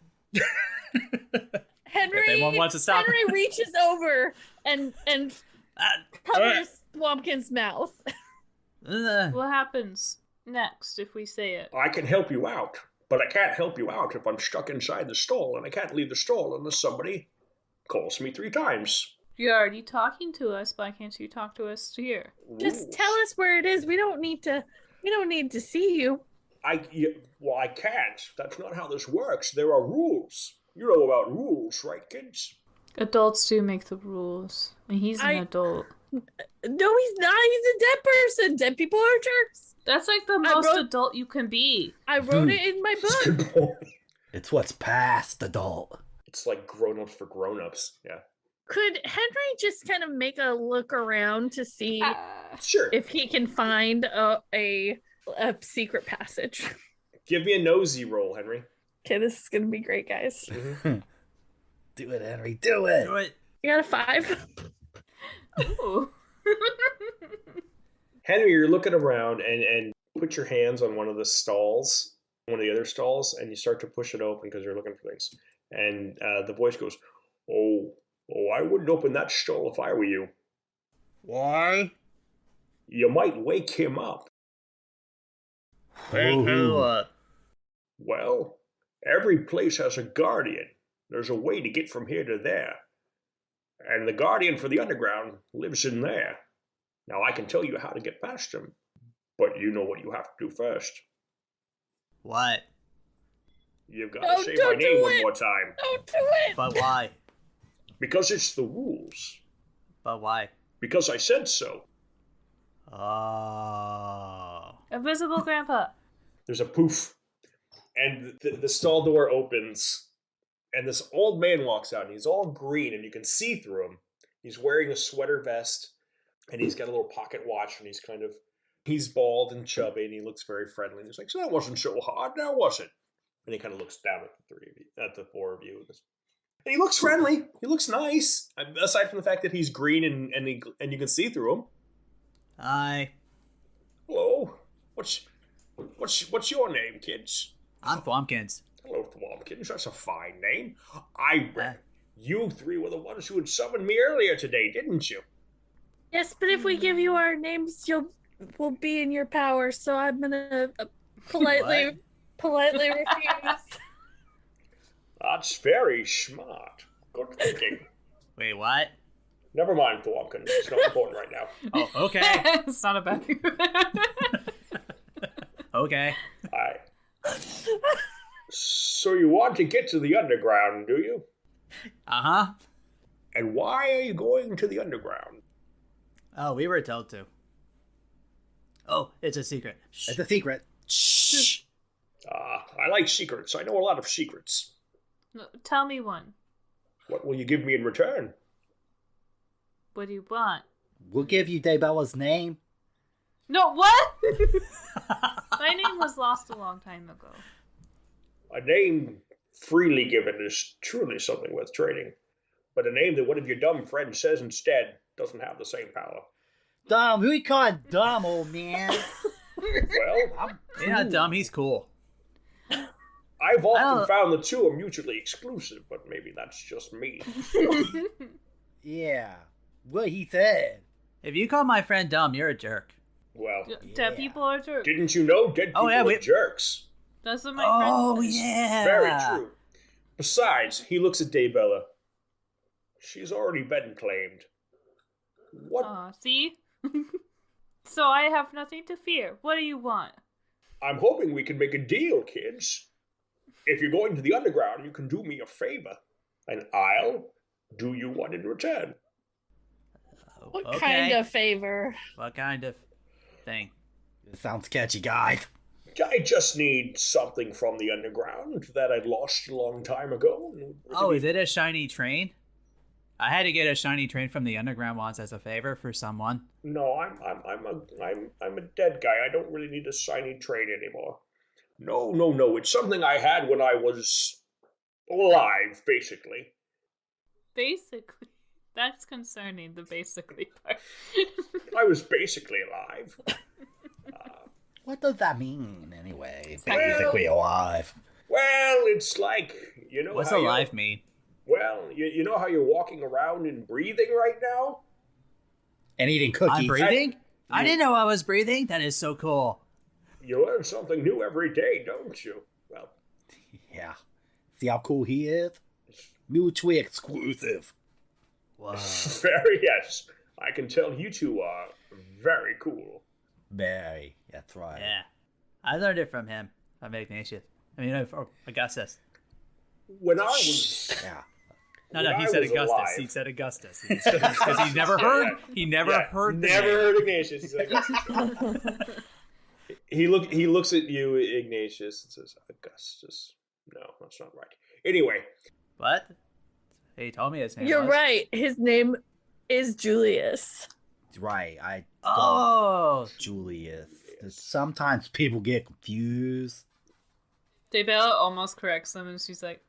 Henry, if anyone wants to stop. Henry reaches over and covers Swampkin's mouth. What happens next if we say it? I can help you out, but I can't help you out if I'm stuck inside the stall, and I can't leave the stall unless somebody calls me 3 times. You're already talking to us. Why can't you talk to us here? Just tell us where it is. We don't need to see you. I can't. That's not how this works. There are rules. You know about rules, right, kids? Adults do make the rules. And he's an adult. No, he's not. He's a dead person. Dead people are jerks. That's like the most adult you can be. I wrote it in my book. It's what's past adult. It's like grown-ups for grown-ups. Yeah. Could Henry just kind of make a look around to see Sure. if he can find a secret passage? Give me a nosy roll, Henry. Okay, this is gonna be great, guys. Mm-hmm. Do it, Henry. Do it. Do it. You got a 5? Ooh. Henry, you're looking around and put your hands on one of the stalls, one of the other stalls, and you start to push it open because you're looking for things. And the voice goes, Oh, I wouldn't open that stall if I were you. Why? You might wake him up. Wake who up? Well, every place has a guardian. There's a way to get from here to there. And the guardian for the underground lives in there. Now, I can tell you how to get past him, but you know what you have to do first. What? You've got to say my name one more time. Don't do it! But why? Because it's the rules. But why? Because I said so. Oh. Invisible Grandpa. There's a poof. And the stall door opens. And this old man walks out. And he's all green. And you can see through him. He's wearing a sweater vest. And he's got a little pocket watch. And he's bald and chubby. And he looks very friendly. And he's like, so that wasn't so hard, now was it? And he kind of looks down at the 4 of you. And he looks friendly. He looks nice. Aside from the fact that he's green and you can see through him. Hi. Hello. What's your name, kids? I'm Thwompkins. Hello, Thwompkins. That's a fine name. You 3 were the ones who had summoned me earlier today, didn't you? Yes, but if we give you our names, we'll be in your power. So I'm gonna politely refuse. That's very smart. Good thinking. Wait, what? Never mind, Thwompkins. It's not important right now. Oh, okay. It's not about you. Okay. Hi. So you want to get to the underground, do you? Uh-huh. And why are you going to the underground? Oh, we were told to. Oh, it's a secret. Shh. It's a secret. Shh. I like secrets. I know a lot of secrets. No, tell me one. What will you give me in return? What do you want? We'll give you Daybella's name. No, what? My name was lost a long time ago. A name freely given is truly something worth trading. But a name that one of your dumb friends says instead doesn't have the same power. Dumb. Who you call dumb, old man? Well, He's not dumb, he's cool. I've often found the two are mutually exclusive, but maybe that's just me. Yeah. What he said. If you call my friend dumb, you're a jerk. Well, Dead people are jerks. didn't you know dead people are jerks? That's what my friend said. Yeah. Very true. Besides, he looks at Daybella. She's already been claimed. What? Aw, see? So I have nothing to fear. What do you want? I'm hoping we can make a deal, kids. If you're going to the underground, you can do me a favor, and I'll do you one in return. What Okay. kind of favor? What kind of thing? It sounds catchy, guys. I just need something from the underground that I lost a long time ago. Oh, is it a shiny train? I had to get a shiny train from the underground once as a favor for someone. No, I'm a dead guy. I don't really need a shiny train anymore. No. It's something I had when I was alive, basically. Basically. That's concerning, the basically part. I was basically alive. What does that mean, anyway? Basically alive. Well, it's like, you know What's how alive mean? Well, you know how you're walking around and breathing right now? And eating cookies. I'm breathing? I didn't know I was breathing. That is so cool. You learn something new every day, don't you? Well, Yeah. See how cool he is? Mutually exclusive. Whoa. yes. I can tell you two are very cool. Very. That's right. Yeah. I learned it from him. From Ignatius. I mean, or Augustus. When I was Yeah. No, When he I said was Augustus. alive- He said Augustus. Because he's never heard. He never heard. The Never name. heard Ignatius. He said Augustus. He looks at you, Ignatius, and says, Augustus. No, that's not right. Anyway, What? He told me his name. You're was. right. His name is Julius. Right. I Oh. Julius. Sometimes people get confused. Daybella almost corrects them, and she's like,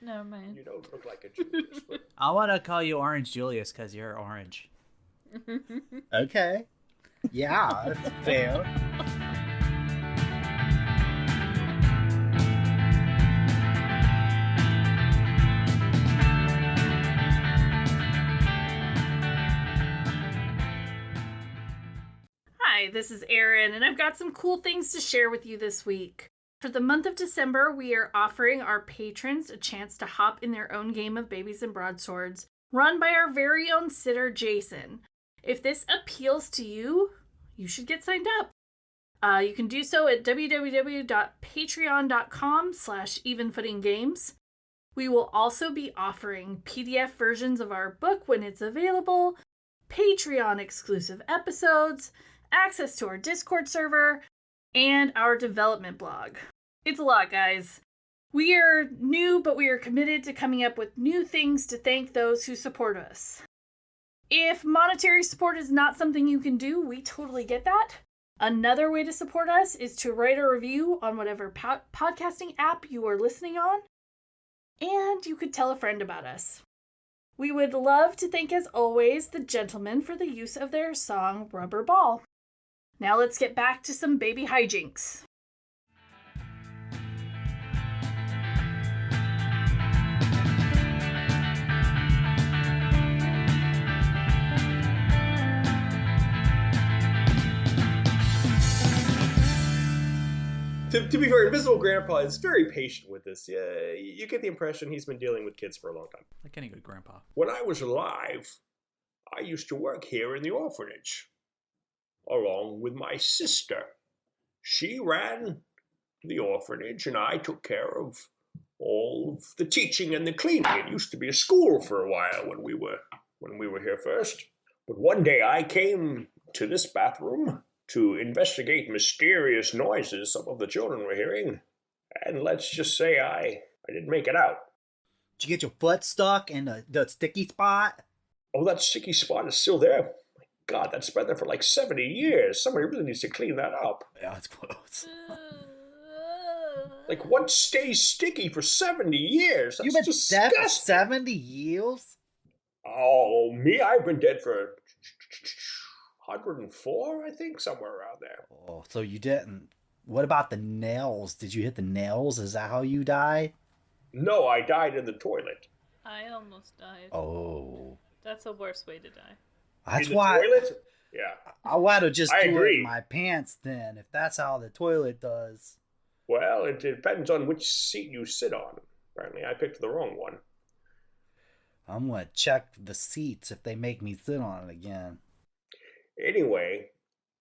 never mind. you don't look like a Julius, but I want to call you Orange Julius because you're orange. Okay. Yeah, that's fair. Hi, this is Erin, and I've got some cool things to share with you this week. For the month of December, we are offering our patrons a chance to hop in their own game of Babies and Broadswords, run by our very own sitter, Jason. If this appeals to you, you should get signed up. You can do so at www.patreon.com/evenfootinggames. We will also be offering PDF versions of our book when it's available, Patreon exclusive episodes, access to our Discord server, and our development blog. It's a lot, guys. We are new, but we are committed to coming up with new things to thank those who support us. If monetary support is not something you can do, we totally get that. Another way to support us is to write a review on whatever podcasting app you are listening on, and you could tell a friend about us. We would love to thank, as always, the gentlemen for the use of their song Rubber Ball. Now let's get back to some baby hijinks. To be fair, Invisible Grandpa is very patient with this. Yeah, you get the impression he's been dealing with kids for a long time. Like any good grandpa. When I was alive, I used to work here in the orphanage, along with my sister. She ran the orphanage, and I took care of all of the teaching and the cleaning. It used to be a school for a while when we were here first. But one day I came to this bathroom to investigate mysterious noises some of the children were hearing, and let's just say I didn't make it out. Did you get your foot stuck in the sticky spot? Oh, that sticky spot is still there. My God, that's been there for like 70 years. Somebody really needs to clean that up. Yeah, it's close. Like, what stays sticky for 70 years? That's You've been dead for disgusting. 70 years? Oh, me? I've been dead for 104, I think, somewhere around there. Oh, so you didn't. What about the nails? Did you hit the nails? Is that how you died? No, I died in the toilet. I almost died. Oh. That's the worst way to die. That's in the why. toilet? Yeah. I want to just I do it agree. in my pants then, if that's how the toilet does. Well, it depends on which seat you sit on. Apparently, I picked the wrong one. I'm going to check the seats if they make me sit on it again. Anyway,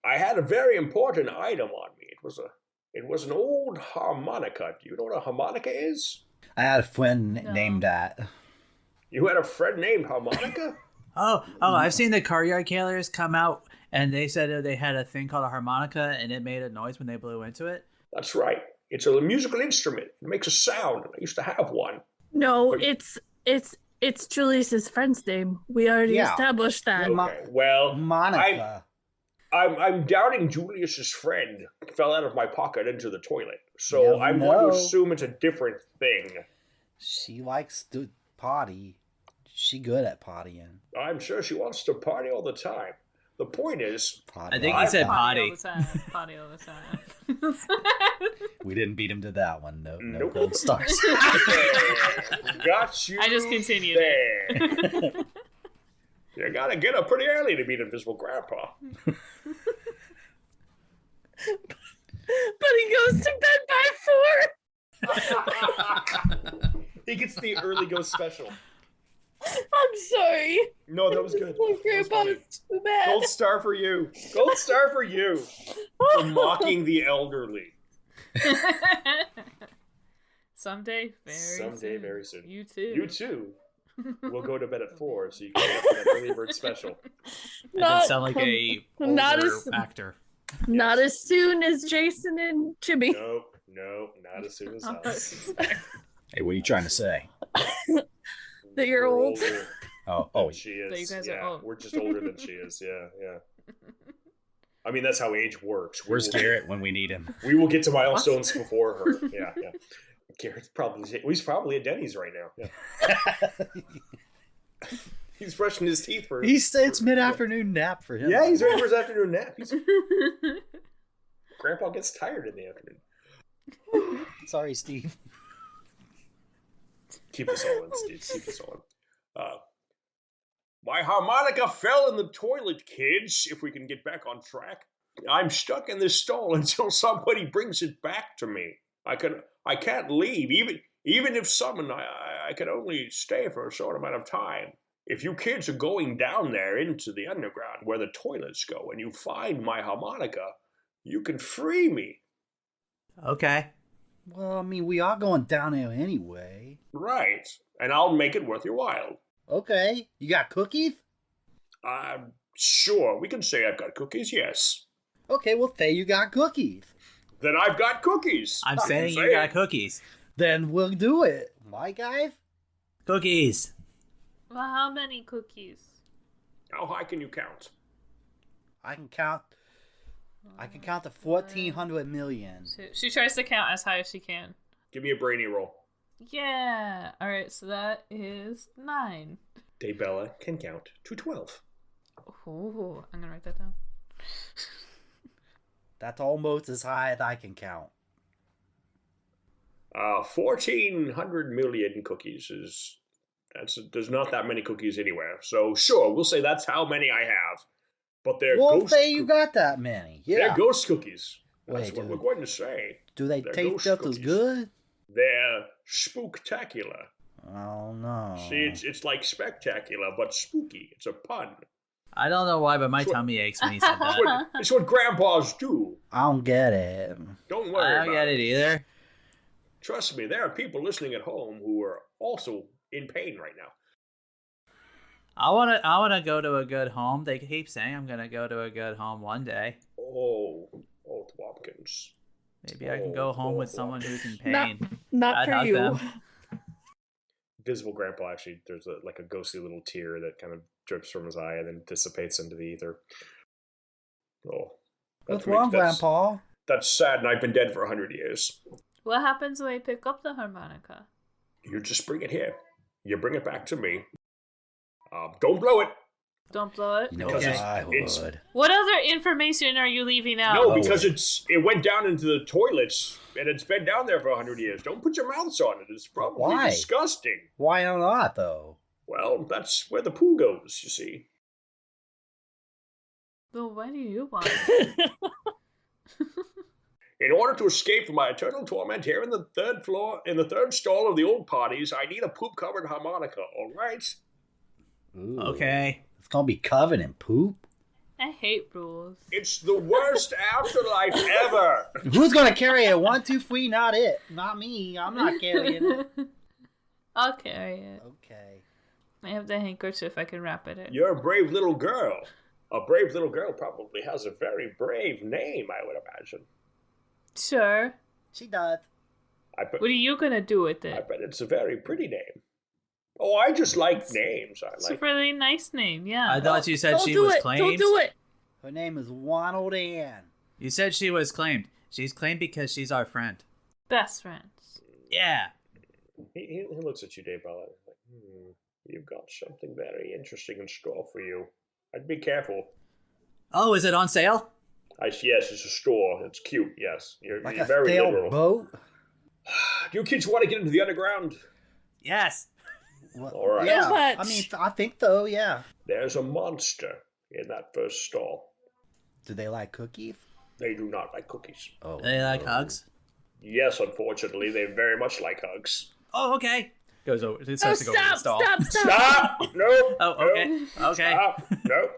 I had a very important item on me. It was an old harmonica. Do you know what a harmonica is? I had a friend No. named that. You had a friend named Harmonica? Oh, I've seen the car yard killers come out, and they said that they had a thing called a harmonica, and it made a noise when they blew into it. That's right. It's a musical instrument. It makes a sound. I used to have one. No, But- it's Julius's friend's name. We already Yeah. established that. Okay, well, Monica. I'm doubting Julius's friend fell out of my pocket into the toilet. So Never I'm going know. to assume it's a different thing. She likes to potty. She good at pottying. I'm sure she wants to party all the time. The point is, I think he said Potty potty. all the time. Potty all the time. We didn't beat him to that one. No Nope. gold stars. got you. I just continued there. You gotta get up pretty early to meet Invisible Grandpa. But he goes to bed by 4. He gets the early ghost special. I'm sorry. No, that was good. My That was grandpa funny. is too bad. Gold star for you. Gold star for you for mocking the elderly. Someday, very soon. You too. You too. We'll go to bed at 4 so you can get that early bird special. That doesn't sound like a not older as- actor. Not as soon as Jason and Jimmy. Nope, not as soon as us. Hey, what are you trying to say? That you're We're old. older Oh, than she is. That you guys are yeah, old. we're just older than she is. Yeah. I mean, that's how age works. where's Garrett when we need him? We will get to milestones before her. Yeah. Garrett's he's probably at Denny's right now. Yeah. He's brushing his teeth for. It's mid-afternoon nap for him. Yeah, he's ready for his afternoon nap. Grandpa gets tired in the afternoon. Sorry, Steve. Keep this on, Steve. Keep this on. My harmonica fell in the toilet, kids. If we can get back on track, I'm stuck in this stall until somebody brings it back to me. I can't leave, even if summoned. I can only stay for a short amount of time. If you kids are going down there into the underground where the toilets go, and you find my harmonica, you can free me. Okay. Well, I mean, we are going down there anyway. Right, and I'll make it worth your while. Okay. You got cookies? Sure, we can say I've got cookies, yes. Okay, well, say you got cookies. Then I've got cookies. I'm I can saying say you got it. cookies. Then we'll do it. My guys? Cookies. Well, how many cookies? How high can you count? I can count to 1,400 million. She tries to count as high as she can. Give me a brainy roll. Yeah. All right. So that is 9. Daybella can count to 12. Ooh, I'm gonna write that down. That's almost as high as I can count. 1,400 million cookies there's not that many cookies anywhere. So sure, we'll say that's how many I have. But they're Well, ghost. say you got that many. Yeah. They're ghost cookies. That's Wait, what dude. we're going to say. Do they They're taste ghost just as cookies. good? They're spooktacular. Oh no. See, it's like spectacular, but spooky. It's a pun. I don't know why, but my Sure. tummy aches when he said that. It's what grandpas do. I don't get it. Don't worry I don't about get it either. Trust me, there are people listening at home who are also in pain right now. I wanna go to a good home. They keep saying I'm gonna go to a good home one day. Oh, Thwompkins. Maybe I can go home with someone who's in pain. Not I'd for hug you. them. Visible Grandpa, actually, there's a ghostly little tear that kind of drips from his eye and then dissipates into the ether. Oh. What's wrong, Grandpa? That's sad, and I've been dead for 100 years. What happens when I pick up the harmonica? You just bring it here. You bring it back to me. Don't blow it. Don't blow it? You know, Because I it's- would. What other information are you leaving out? No, because it went down into the toilets, and it's been down there for 100 years. Don't put your mouths on it. It's probably Why? disgusting. Why not, though? Well, that's where the poo goes, you see. Well, what do you want? In order to escape from my eternal torment here in the third stall of the old Potties, I need a poop-covered harmonica, all right? Ooh. Okay. It's gonna be covered in poop? I hate rules. It's the worst afterlife ever. Who's gonna carry it? 1, 2, 3, not it. Not me. I'm not carrying it. I'll carry it. Okay. I have the handkerchief. I can wrap it in. You're a brave little girl. A brave little girl probably has a very brave name, I would imagine. Sure. She does. What are you gonna do with I it? bet it's a very pretty name. Oh, I just like names. It's a really nice name, yeah. I thought you said Don't she do was it. claimed. Don't do it. Her name is Ronald Ann. You said she was claimed. She's claimed because she's our friend. Best friends. Yeah. He looks at you, Dave Bella. Like, you've got something very interesting in store for you. I'd be careful. Oh, is it on sale? Yes, it's a store. It's cute. Yes, you're Like you're a very stale liberal. boat? Do you kids want to get into the underground? Yes. Well, All right. Yeah, How much? I mean, I think though, yeah. There's a monster in that first stall. Do they like cookies? They do not like cookies. Oh, They like no. hugs. Yes, unfortunately, they very much like hugs. Oh, okay. Goes over. It Oh, starts to go over the stop, stall. stop, stop. Stop! No. Oh, okay. Okay. Stop!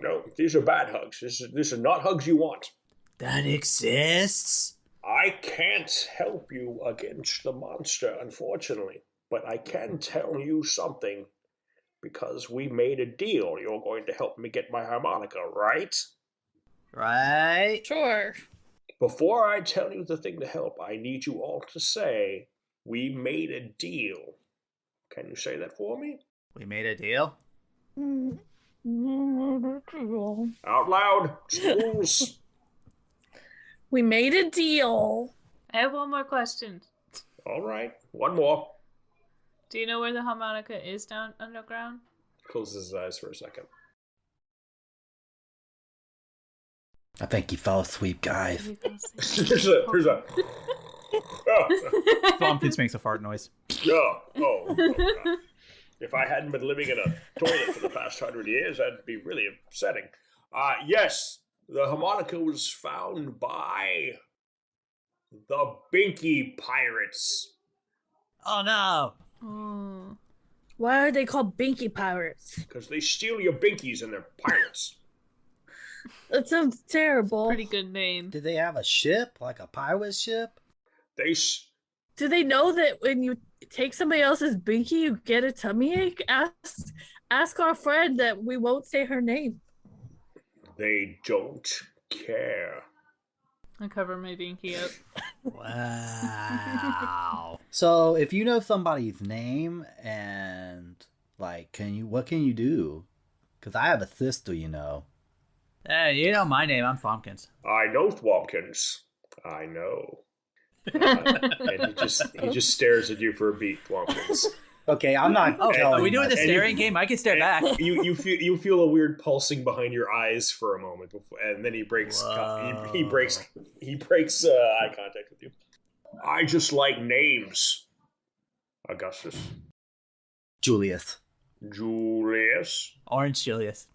No. These are bad hugs. This is not hugs you want. That exists. I can't help you against the monster, unfortunately. But I can tell you something. Because we made a deal. You're going to help me get my harmonica, right? Right. Sure. Before I tell you the thing to help, I need you all to say, we made a deal. Can you say that for me? We made a deal. Out loud. Schools. We made a deal. I have one more question. All right. One more. Do you know where the harmonica is down underground? Closes his eyes for a second. I think he fell asleep, guys. Here's a. Oh, Thwompkins makes a fart noise. God. If I hadn't been living in a toilet for the past 100 years, that'd be really upsetting. Yes, the harmonica was found by the Binky Pirates. Oh no. Oh. Why are they called Binky Pirates? Because they steal your binkies and they're pirates. That sounds terrible. Pretty good name. Did they have a ship? Like a pirate ship? Do they know that when you take somebody else's binky, you get a tummy ache? Ask our friend that we won't say her name. They don't care. I cover my binky up. Wow. So, if you know somebody's name and like, what can you do? Because I have a sister, you know. Hey, you know my name. I'm Thwompkins. I know Thwompkins. I know. And he just stares at you for a beat, Thwompkins. Okay, I'm not. Oh, telling are we doing the much. staring game? I can stare back. You feel a weird pulsing behind your eyes for a moment, and then he breaks Whoa. he breaks eye contact with you. I just like names. Augustus, Julius. Julius. Orange Julius.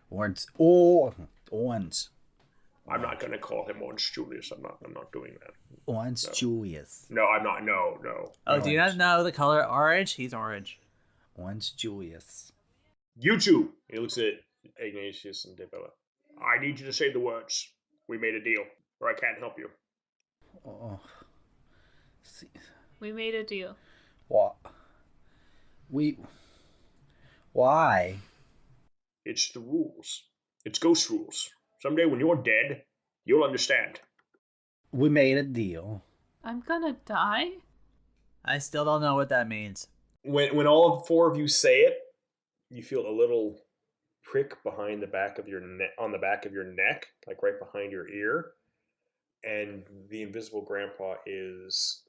Orange. Oh, orange. I'm not gonna call him Orange Julius. I'm not doing that. Orange No. Julius. No, I'm not. No. Oh, do you not know the color orange? He's orange. Orange Julius. You two. He looks at Ignatius and Debella. I need you to say the words. We made a deal, or I can't help you. Oh. We made a deal. What? Why? It's the rules. It's ghost rules. Someday when you're dead, you'll understand. We made a deal. I'm gonna die? I still don't know what that means. When all four of you say it, you feel a little prick behind the back of your neck, on the back of your neck, like right behind your ear. And the invisible grandpa is...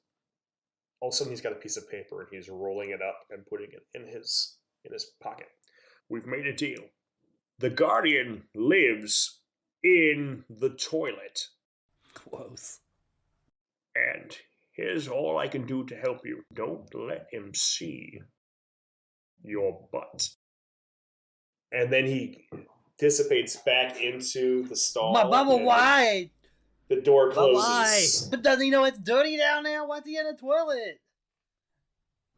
All of a sudden he's got a piece of paper and he's rolling it up and putting it in his pocket. We've made a deal. The Guardian lives in the toilet. Close. And here's all I can do to help you. Don't let him see your butt. And then he dissipates back into the stall. Bubba, why? The door But closes. why? But doesn't he know it's dirty down there? Why's he in the toilet?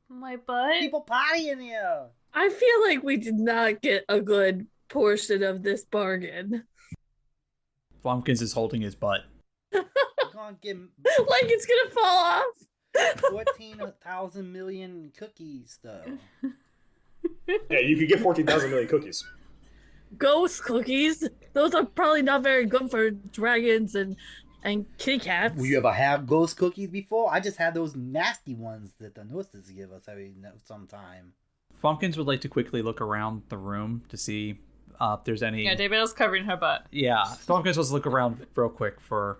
My butt? People potty in here. I feel like we did not get a good portion of this bargain. Flumpkins is holding his butt. You can't get Like it's gonna fall off. 14,000 million cookies, though. Yeah, you could get 14,000 million cookies. Ghost cookies. Those are probably not very good for dragons and kitty cats. Will you ever have ghost cookies before? I just had those nasty ones that the nurses give us every sometime. Flumpkins would like to quickly look around the room to see if there's any... Yeah, Daybell's covering her butt. Yeah, Flumpkins wants to look around real quick for...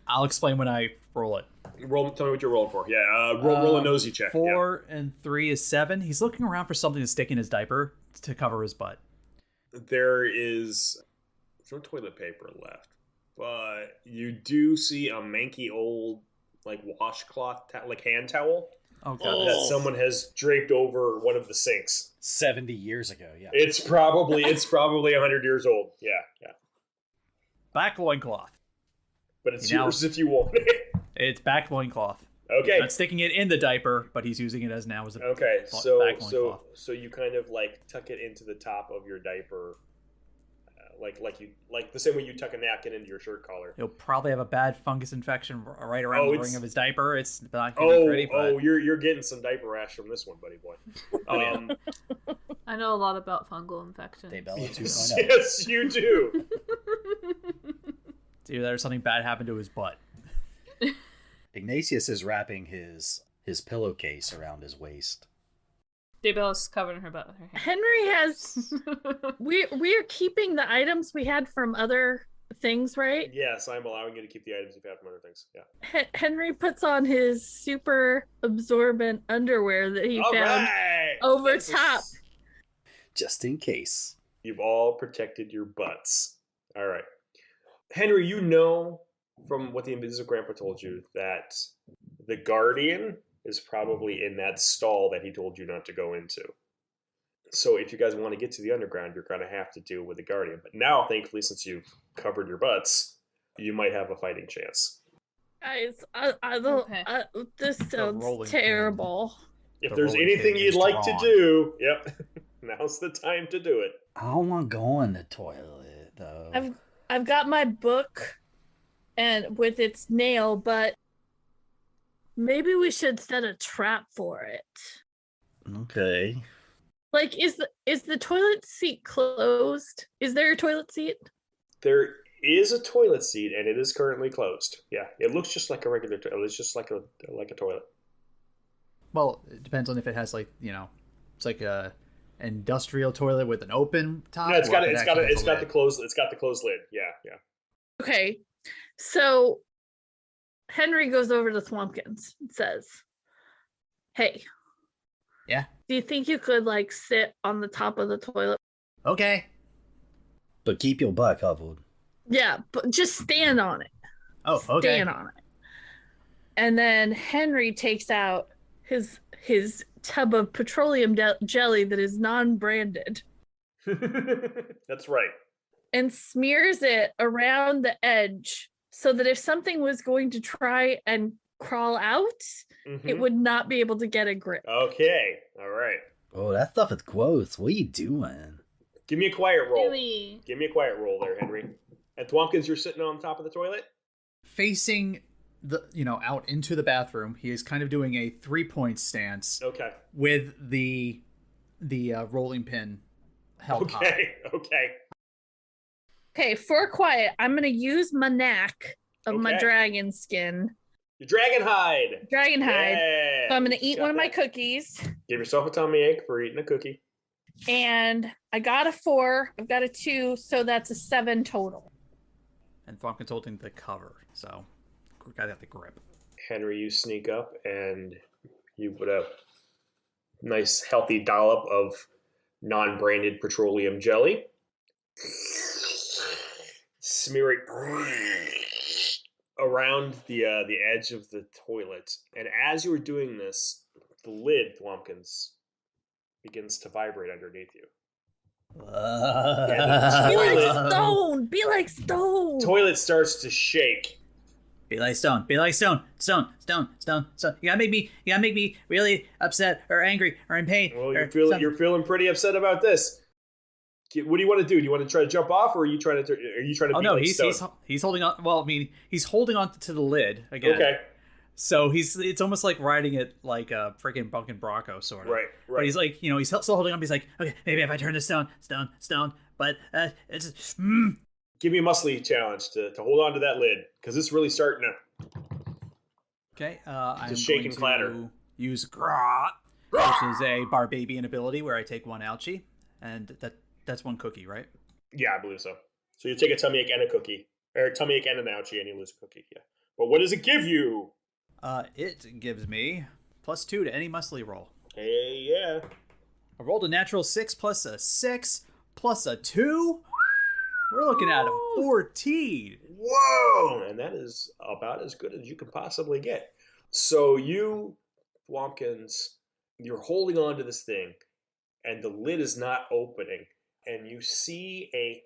I'll explain when I roll it. Tell me what you're rolling for. Yeah, roll a nosy check. 4 and 3 is 7. He's looking around for something to stick in his diaper to cover his butt. There's no toilet paper left, but you do see a manky old like washcloth, like hand towel Oh god. that someone has draped over one of the sinks. 70 years ago, yeah. It's probably 100 years old. Yeah. Back loincloth. But it's Now- yours if you want it. It's back loincloth. Okay. He's not sticking it in the diaper, but he's using it as now as a Okay. back So loincloth. you kind of like tuck it into the top of your diaper, like the same way you tuck a napkin into your shirt collar. He'll probably have a bad fungus infection right around the it's- ring of his diaper. It's not going to be pretty, but you're getting some diaper rash from this one, buddy boy. I know a lot about fungal infections. Daybella 2.0. Yes, you do. it's either there's something bad happened to his butt. Ignatius is wrapping his pillowcase around his waist. Daybell's covering her butt with her hand. Henry has. We're keeping the items we had from other things, right? Yes, I'm allowing you to keep the items you've had from other things. Yeah. Henry puts on his super absorbent underwear that he All found right. over This is- top. Just in case. You've all protected your butts. All right. Henry, you know from what the invisible grandpa told you that the Guardian is probably in that stall that he told you not to go into. So if you guys want to get to the underground, you're going to have to deal with the Guardian. But now, thankfully, since you've covered your butts, you might have a fighting chance. Guys, I don't. Okay. This sounds rolling terrible. If The there's rolling anything pin you'd is like to drawn. do, yep, now's the time to do it. I don't want to go in the toilet, though. I've got my book, and with its nail, but maybe we should set a trap for it. Okay. Like, is the toilet seat closed? Is there a toilet seat? There is a toilet seat, and it is currently closed. Yeah, it looks just like a regular toilet. It's just like a toilet. Well, it depends on if it has it's like a industrial toilet with an open top. No, it's or got if it's actually has a got the lid. closed lid. Yeah. Okay, so Henry goes over to Thwompkins and says, "Hey, Yeah. do you think you could like sit on the top of the toilet? Okay. But keep your butt covered. Yeah, but just stand on it. Oh, okay. Stand on it." And then Henry takes out his tub of petroleum jelly that is non-branded That's right. and smears it around the edge so that if something was going to try and crawl out, it Mhm. would not be able to get a grip. Okay. All right. Oh, that stuff is gross. What are you doing? Give me a quiet roll. Really? Give me a quiet roll there, Henry. And Thwompkins, you're sitting on top of the toilet? Facing out into the bathroom. He is kind of doing a 3-point stance. Okay. With the rolling pin held high. Okay. Okay, for quiet, I'm gonna use my knack of my Okay. dragon skin. Your dragon hide. Dragon hide. Yeah. So I'm gonna eat Got one of my that. cookies. Give yourself a tummy ache for eating a cookie. And I got a 4. I've got a 2, so that's a 7 total. And Thwompkin's holding the cover, so I got the grip. Henry, you sneak up and you put a nice healthy dollop of non-branded petroleum jelly. Smear it around the edge of the toilet. And as you were doing this, the lid, Thwompkins, begins to vibrate underneath you. Be like stone. Be like stone. Toilet starts to shake. Be like stone. Be like stone. Stone. Stone. Stone. Stone. You gotta make me really upset or angry or in pain. Well, or you're feeling pretty upset about this. What do you want to do? Do you want to try to jump off, or are you trying to? Oh be no, like stone? he's holding on. Well, I mean, he's holding on to the lid again. Okay. So it's almost like riding it like a freaking Bunkin' Bronco sort of. Right. But he's like, he's still holding on. But he's like, okay, maybe if I turn this stone. But it's. Give me a muscly challenge to hold on to that lid, because it's really starting to. Okay. I'm shake going and clatter. to use Grot, which is a Barbabian ability where I take 1 ouchie, and that's 1 cookie, right? Yeah, I believe so. So you take a tummy ache and a cookie, or a tummy ache and an ouchie, and you lose a cookie. Yeah. But what does it give you? It gives me +2 to any muscly roll. Hey, yeah. I rolled a natural 6 plus a 6 plus a 2. We're looking at a 14. Whoa! And that is about as good as you can possibly get. So you, Thwompkins, you're holding on to this thing, and the lid is not opening, and you see a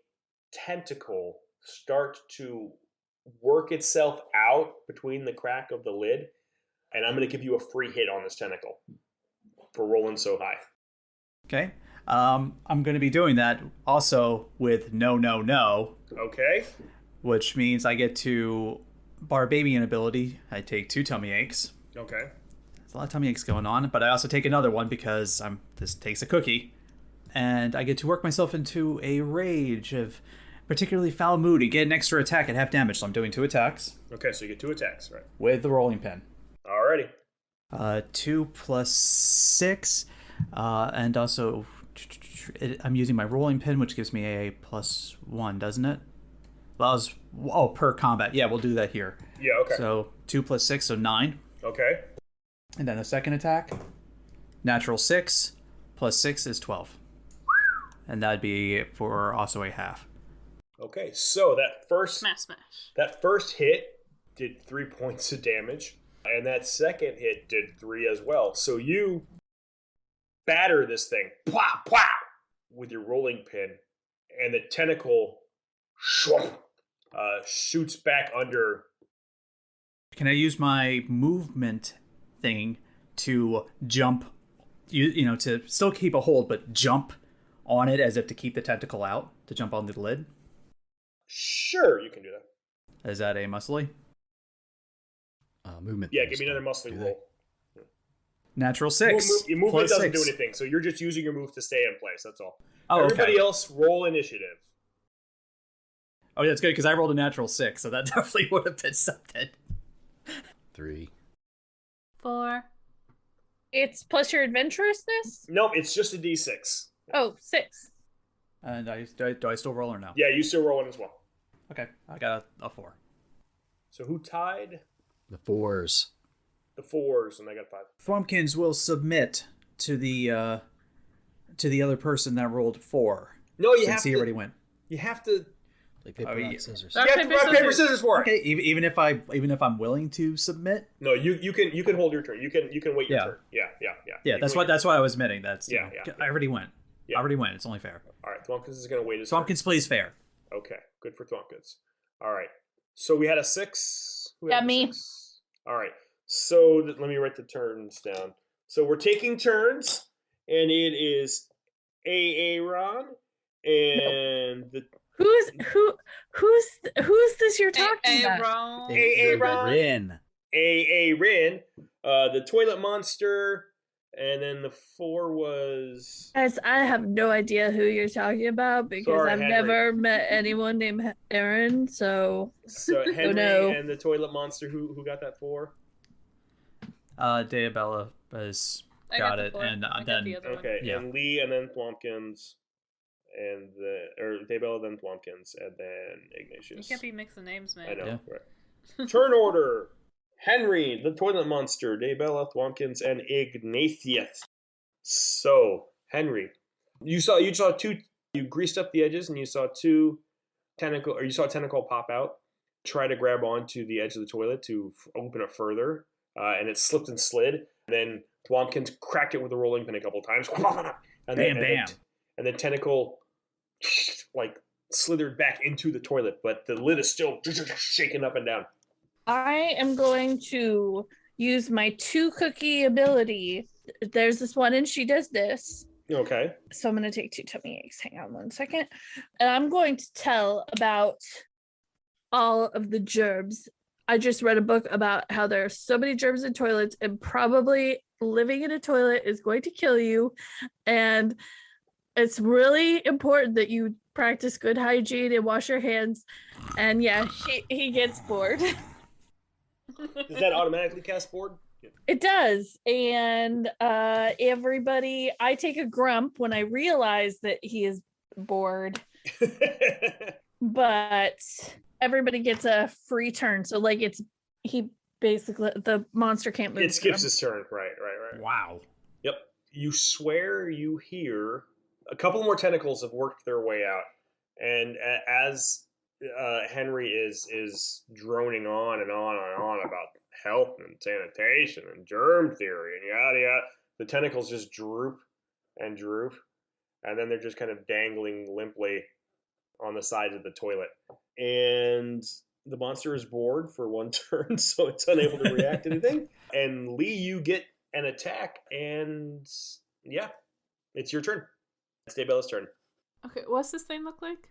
tentacle start to work itself out between the crack of the lid, and I'm going to give you a free hit on this tentacle for rolling so high. Okay. I'm going to be doing that also with no, Okay. which means I get to Barbabian ability. I take 2 tummy aches. Okay. There's a lot of tummy aches going on, but I also take another one because this takes a cookie. And I get to work myself into a rage of particularly foul mood and get an extra attack at half damage. So I'm doing 2 attacks. Okay, so you get 2 attacks, right? With the rolling pin. Alrighty. 2 plus 6. And also, I'm using my rolling pin, which gives me a +1, doesn't it? Well, per combat. Yeah, we'll do that here. Yeah, okay. So 2 plus 6, so 9. Okay. And then the second attack, natural 6 plus 6 is 12. And that'd be for also a half. Okay, so that first hit did 3 points of damage, and that second hit did 3 as well. So you batter this thing, pwah, pwah, with your rolling pin, and the tentacle shoots back under. Can I use my movement thing to jump, to still keep a hold, but jump on it as if to keep the tentacle out, to jump onto the lid? Sure, you can do that. Is that a muscly? Movement. Yeah, give me another muscly roll. Natural 6. Your movement plus doesn't 6. do anything, so you're just using your move to stay in place, that's all. Oh, Everybody okay. else, roll initiative. Oh, yeah, that's good, because I rolled a natural 6, so that definitely would have been something. 3. 4. It's plus your adventurousness? Nope, it's just a d6. Oh, 6. And do I still roll or no? Yeah, you still rolling as well. Okay, I got a 4. So who tied? The 4s. The 4s, and I got 5. Thwompkins will submit to the other person that rolled 4. No, you since have he to. already went. You have to. Like paper, rock, scissors. You have to rock, paper, scissors for it. Okay, even if I'm willing to submit. No, you can hold your turn. You can wait your Yeah. turn. Yeah. Yeah, that's what I was admitting. That's Yeah. I already went. Yeah. I already went. It's only fair. All right, Thwompkins is going to wait his turn. Thwompkins plays fair. Okay, good for Thwompkins. All right, so we had a 6. Who had Yeah, the me. 6? All right, so let me write the turns down. So we're taking turns, and it is Aaron and the Who's this you're talking about? Aaron. Rin. Rin. The toilet monster, and then the 4 was... Guys, I have no idea who you're talking about because Sorry, I've Henry. never met anyone named Aaron, so... So Henry no. and the toilet monster, who got that 4? Diabella has got it, and then the other one. Okay, Yeah. and Lee, and then Thwompkins, or Daybella, then Thwompkins, and then Ignatius. You can't be mixing names, man. I know, Yeah. right. Turn order. Henry, the toilet monster, Daybella, Thwompkins, and Ignatius. So, Henry, you saw 2. You greased up the edges, and you saw 2 tentacle, or you saw a tentacle pop out. Try to grab onto the edge of the toilet to open it further, and it slipped and slid. Then Thwompkins cracked it with a rolling pin a couple times, and then tentacle like slithered back into the toilet, but the lid is still shaking up and down. I am going to use my 2 cookie ability. There's this one, and she does this. Okay. So I'm going to take 2 tummy aches. Hang on one second. And I'm going to tell about all of the germs. I just read a book about how there are so many germs in toilets, and probably living in a toilet is going to kill you. And it's really important that you practice good hygiene and wash your hands. And yeah, he gets bored. Does that automatically cast board? It does. And everybody, I take a grump when I realize that he is bored. But everybody gets a free turn. So like he basically, the monster can't move. It skips his turn. Right. wow. Yep. You swear you hear a couple more tentacles have worked their way out. And as Henry is droning on and on and on about health and sanitation and germ theory and yada yada, the tentacles just droop, and then they're just kind of dangling limply on the sides of the toilet. And the monster is bored for 1 turn, so it's unable to react to anything. And Lee, you get an attack, and yeah, it's your turn. It's Daybella's turn. Okay, what's this thing look like?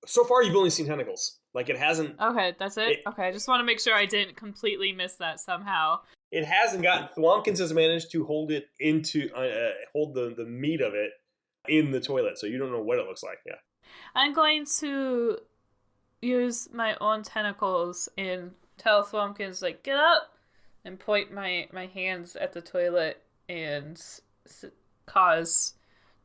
So far, you've only seen tentacles. Like, it hasn't... Okay, that's it? Okay, I just want to make sure I didn't completely miss that somehow. It hasn't gotten... Thwompkins has managed to hold it into... hold the meat of it in the toilet, so you don't know what it looks like. Yeah. I'm going to use my own tentacles and tell Thwompkins, like, get up! And point my hands at the toilet and cause...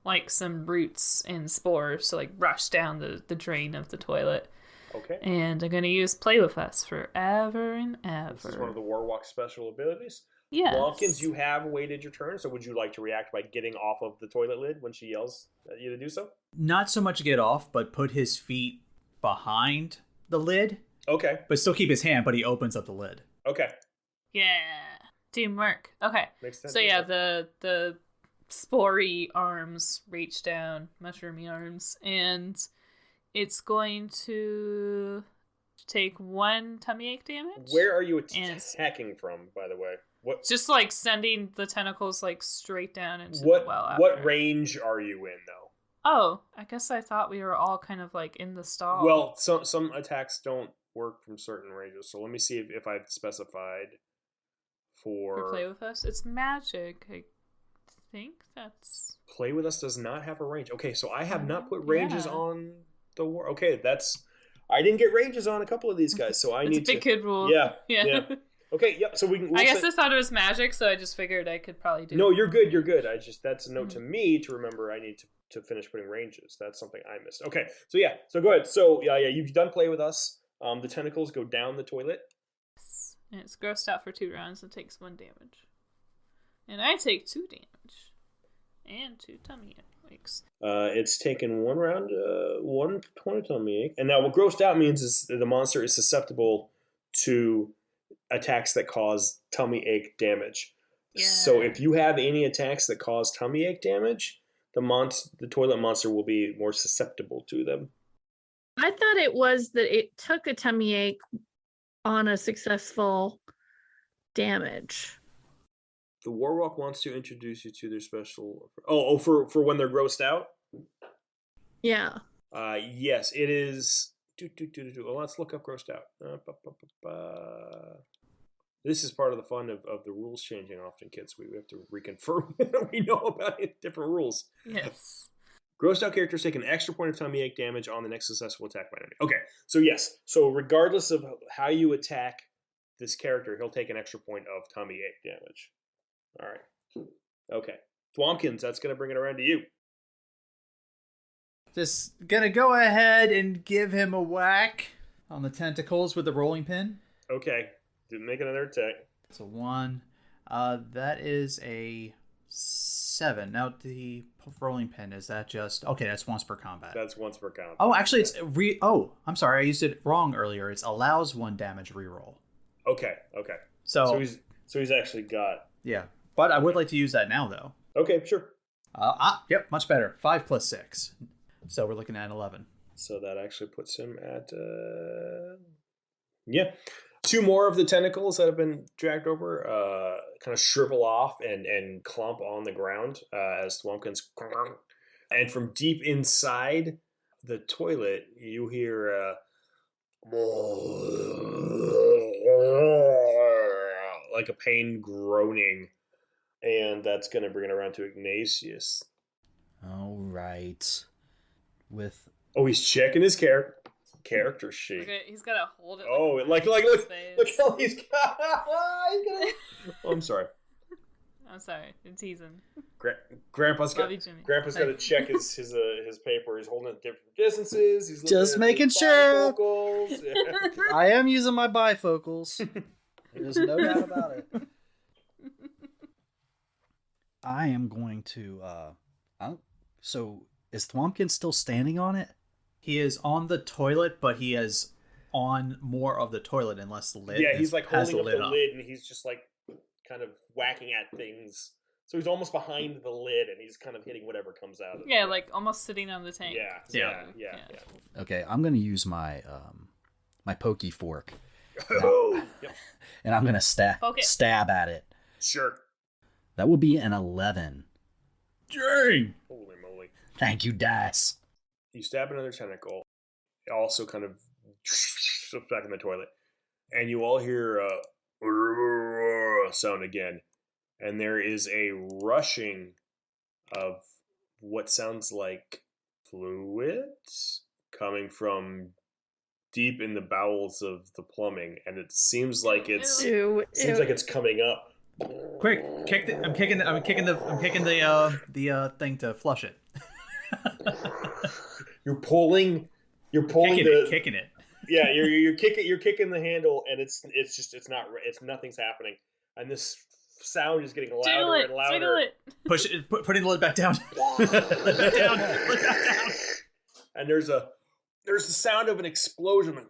like some roots and spores to like rush down the drain of the toilet. Okay. And I'm going to use Play With Us forever and ever. This is one of the Warwalk special abilities. Yes. Thwompkins, you have waited your turn, so would you like to react by getting off of the toilet lid when she yells at you to do so? Not so much get off, but put his feet behind the lid. Okay. But still keep his hand, but he opens up the lid. Okay. Yeah. Teamwork. Okay. Makes sense. So yeah, the spory arms reach down, mushroomy arms, and it's going to take 1 tummy ache damage. Where are you attacking from, by the way? What? Just like sending the tentacles like straight down into the well after. What range are you in, though? Oh, I guess I thought we were all kind of like in the stall. Well, some attacks don't work from certain ranges, so let me see if I've specified for Play With Us. It's magic. I think that's... Play With Us does not have a range. Okay, so I have not put ranges on the war. Okay, that's... I didn't get ranges on a couple of these guys, so I need to... It's a big kid rule. Yeah. Okay, yep, so we can... I guess I thought it was magic, so I just figured I could probably do it. No, you're good. That's a note to me to remember I need to finish putting ranges. That's something I missed. Okay, so go ahead. So, yeah, you've done Play With Us. The tentacles go down the toilet. And it's grossed out for 2 rounds and takes 1 damage. And I take 2 damage. And 2 tummy aches. It's taken 1 round, 1 20 tummy ache. And now what grossed out means is the monster is susceptible to attacks that cause tummy ache damage. Yeah. So if you have any attacks that cause tummy ache damage, the toilet monster will be more susceptible to them. I thought it was that it took a tummy ache on a successful damage. The Warwalk wants to introduce you to their special... for when they're grossed out? Yeah. Yes, it is... Well, let's look up grossed out. This is part of the fun of the rules changing often, kids. We have to reconfirm what we know about it, different rules. Yes. Grossed out characters take an extra point of tummy ache damage on the next successful attack by an enemy. Okay, so yes. So regardless of how you attack this character, he'll take an extra point of tummy ache damage. All right. Okay. Thwompkins, that's going to bring it around to you. Just gonna go ahead and give him a whack on the tentacles with the rolling pin. Okay. Didn't make another attack. It's a 1. That is a 7. Now the rolling pin, is that just... Okay, that's once per combat. That's once per combat. Oh, actually, it's... I'm sorry, I used it wrong earlier. It's allows 1 damage reroll. Okay. So he's actually got... Yeah, but I would like to use that now, though. Okay, sure. Yep, much better. 5 plus 6. So we're looking at 11. So that actually puts him at... Yeah. 2 more of the tentacles that have been dragged over kind of shrivel off and clump on the ground as Thwompkins... And from deep inside the toilet, you hear... like a pain groaning. And that's going to bring it around to Ignatius. All right. Oh, he's checking his character sheet. Okay, he's got to hold it. Oh, look how he's got. Oh, I'm sorry. I'm sorry, I'm teasing. Grandpa's got to check his paper. He's holding it at different distances. He's just making sure. Yeah. I am using my bifocals. There's no doubt about it. I am going to. So is Thwompkins still standing on it? He is on the toilet, but he is on more of the toilet unless the lid. Yeah, he's like holding up the up. lid, and he's just like kind of whacking at things. So he's almost behind the lid, and he's kind of hitting whatever comes out of it. Yeah, like almost sitting on the tank. Yeah. Okay, I'm gonna use my my pokey fork. Oh, yep. And I'm gonna stab at it. Sure. That will be an 11. Dang! Holy moly! Thank you, dice. You stab another tentacle. It also kind of slips back in the toilet, and you all hear a sound again, and there is a rushing of what sounds like fluids coming from deep in the bowels of the plumbing, and it seems like it's coming up. Quick, I'm kicking the thing to flush it. You're pulling kicking it. Yeah, you're kicking the handle, and it's nothing's happening, and this sound is getting louder and louder. Jiggle it. Push it, putting the lid back down. Lid back down. And there's the sound of an explosion,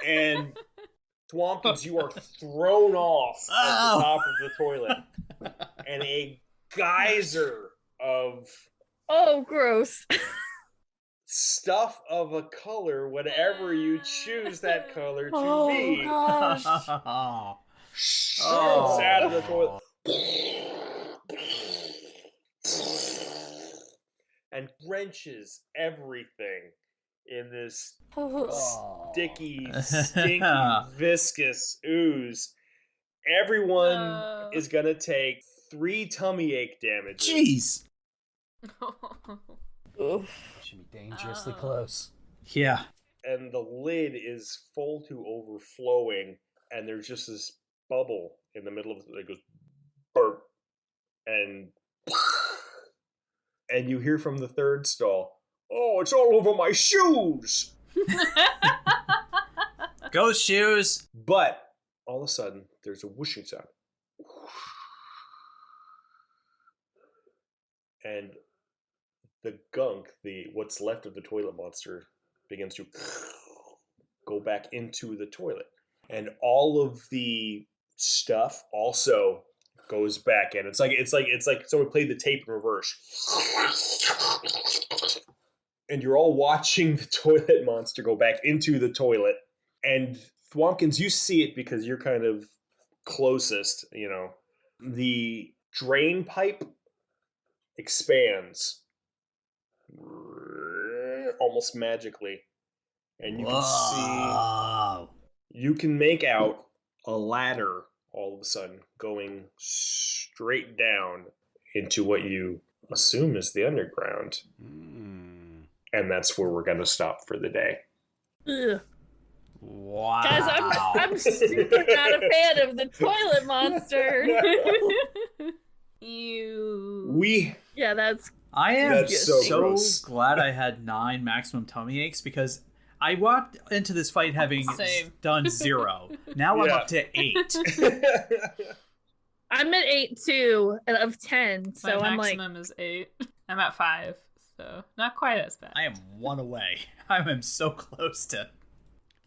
and Thwompkins, you are thrown off at the top of the toilet, and a geyser of gross. Stuff of a color, whatever you choose that color to be, Gosh. shoots out of the toilet and wrenches everything in this sticky, stinky, viscous ooze. Everyone is gonna take 3 tummy ache damage. Jeez. Should be dangerously close. Yeah. And the lid is full to overflowing, and there's just this bubble in the middle of it that goes burp, and you hear from the third stall, "Oh, it's all over my shoes!" Go shoes! But all of a sudden, there's a whooshing sound. And the gunk, what's left of the toilet monster, begins to go back into the toilet. And all of the stuff also goes back in. It's like someone played the tape in reverse. And you're all watching the toilet monster go back into the toilet. And Thwompkins, you see it because you're kind of closest, The drain pipe expands almost magically, and you can see you can make out a ladder all of a sudden going straight down into what you assume is the underground. And that's where we're going to stop for the day. Ugh. Wow. Guys, I'm super not a fan of the toilet monster. Ew. Yeah, that's I am That's so gross. glad I had 9 maximum tummy aches because I walked into this fight having Same. done 0. Now I'm Yeah. up to 8. I'm at 8 too out of 10. So My I'm like, maximum is 8. I'm at 5, so not quite as bad. I am 1 away. I am so close to.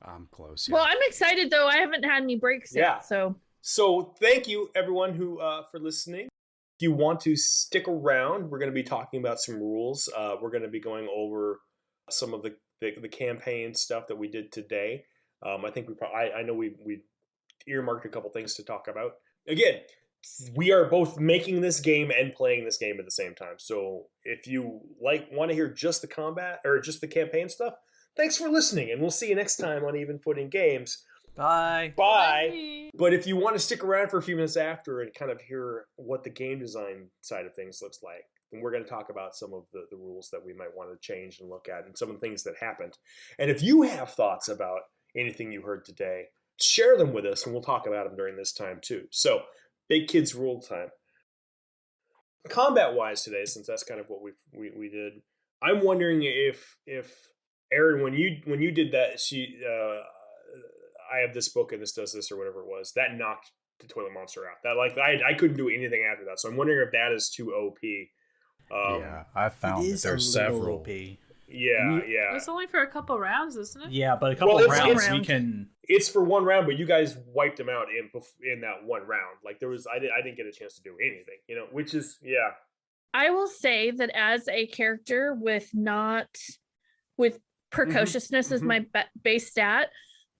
I'm close. Yeah. well, I'm excited though. I haven't had any breaks Yeah. yet. So So thank you, everyone, who for listening. If you want to stick around, we're going to be talking about some rules. We're going to be going over some of the campaign stuff that we did today. I think I know we earmarked a couple things to talk about. Again, we are both making this game and playing this game at the same time. So if you want to hear just the combat or just the campaign stuff, thanks for listening, and we'll see you next time on Even Footing Games. Bye. Bye. But if you want to stick around for a few minutes after and kind of hear what the game design side of things looks like, then we're going to talk about some of the rules that we might want to change and look at and some of the things that happened. And if you have thoughts about anything you heard today, share them with us and we'll talk about them during this time too. So, Big Kids Rule time. Combat-wise today, since that's kind of what we did, I'm wondering if Erin, when you did that, I have this book and this does this or whatever it was, that knocked the toilet monster out. That I couldn't do anything after that. So I'm wondering if that is too OP. Yeah, I found that there's several. OP. Yeah. It's only for a couple rounds, isn't it? Yeah, but a couple Well, of it's- rounds it's- we can. It's for one round, but you guys wiped him out in that one round. Like I didn't get a chance to do anything, which is I will say that as a character with precociousness as my base stat,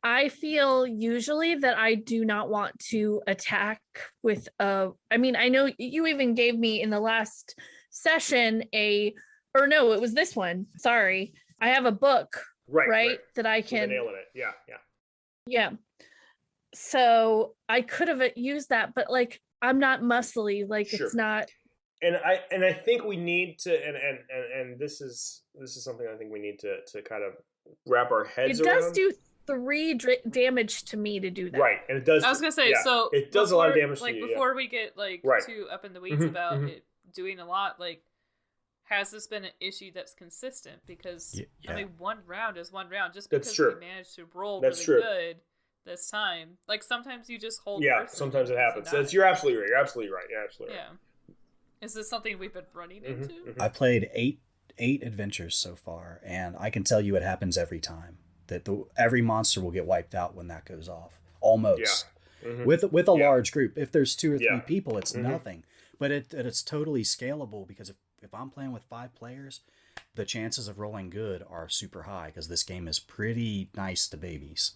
I feel usually that I do not want to attack with I mean, I know you even gave me in the last session it was this one. Sorry. I have a book, right? That I With a can nail in it. Yeah. Yeah. So I could have used that, but like I'm not muscly. Like Sure. it's not. And I think we need to and this is something I think we need to kind of wrap our heads It around. does do 3 damage to me to do that. Right, and it does. I was gonna say, yeah, so it does a lot of damage to like you. before we get Right. too up in the weeds about it doing a lot, like has this been an issue that's consistent? Because I mean, one round is one round. Just That's because true. we managed to roll That's really true. good this time, like sometimes you just hold. Yeah, person sometimes it and happens. die. You're absolutely right. You're absolutely right. You're absolutely right. Yeah. Is this something we've been running into? I played eight adventures so far, and I can tell you it happens every time. That every monster will get wiped out when that goes off. Almost. Yeah. With a large group. If there's 2 or 3 Yeah. people, it's nothing. But it's totally scalable because if I'm playing with 5 players, the chances of rolling good are super high because this game is pretty nice to babies.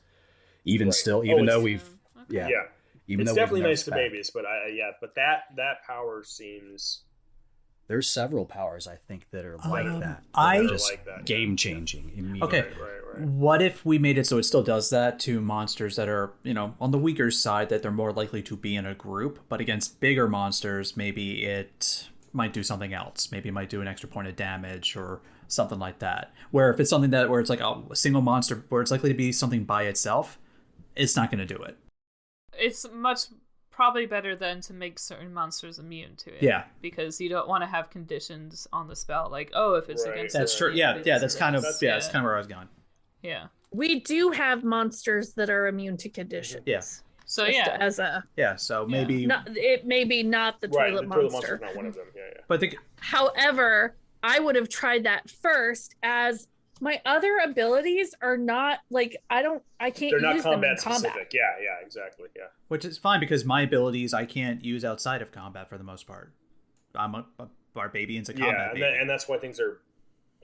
Even Right. still, Oh, even it's- though we've Okay. Yeah. even It's though definitely we've nice to nerfed back. babies, but but that power seems There's several powers I think that are like that. I- That are They're just like that, yeah. game changing immediately. Okay. right. What if we made it so it still does that to monsters that are, on the weaker side, that they're more likely to be in a group, but against bigger monsters, maybe it might do something else. Maybe it might do an extra point of damage or something like that. Where if it's something where it's like a single monster, where it's likely to be something by itself, it's not going to do it. It's much probably better than to make certain monsters immune to it. Yeah. Because you don't want to have conditions on the spell, like, if it's Right. against That's it, true. it'll Yeah, be yeah, this that's or kind of this. that's kind of where I was going. Yeah. We do have monsters that are immune to conditions. Yeah. So Just yeah. as a Yeah, so maybe it may be not the Right, toilet the toilet monster. monster's not one of them. Yeah. but the However, I would have tried that first, as my other abilities are not like I can't They're not use them in combat combat. specific. Yeah, exactly. Yeah. which is fine because my abilities I can't use outside of combat for the most part. I'm a Barbabian's a combat baby. And that's why things are.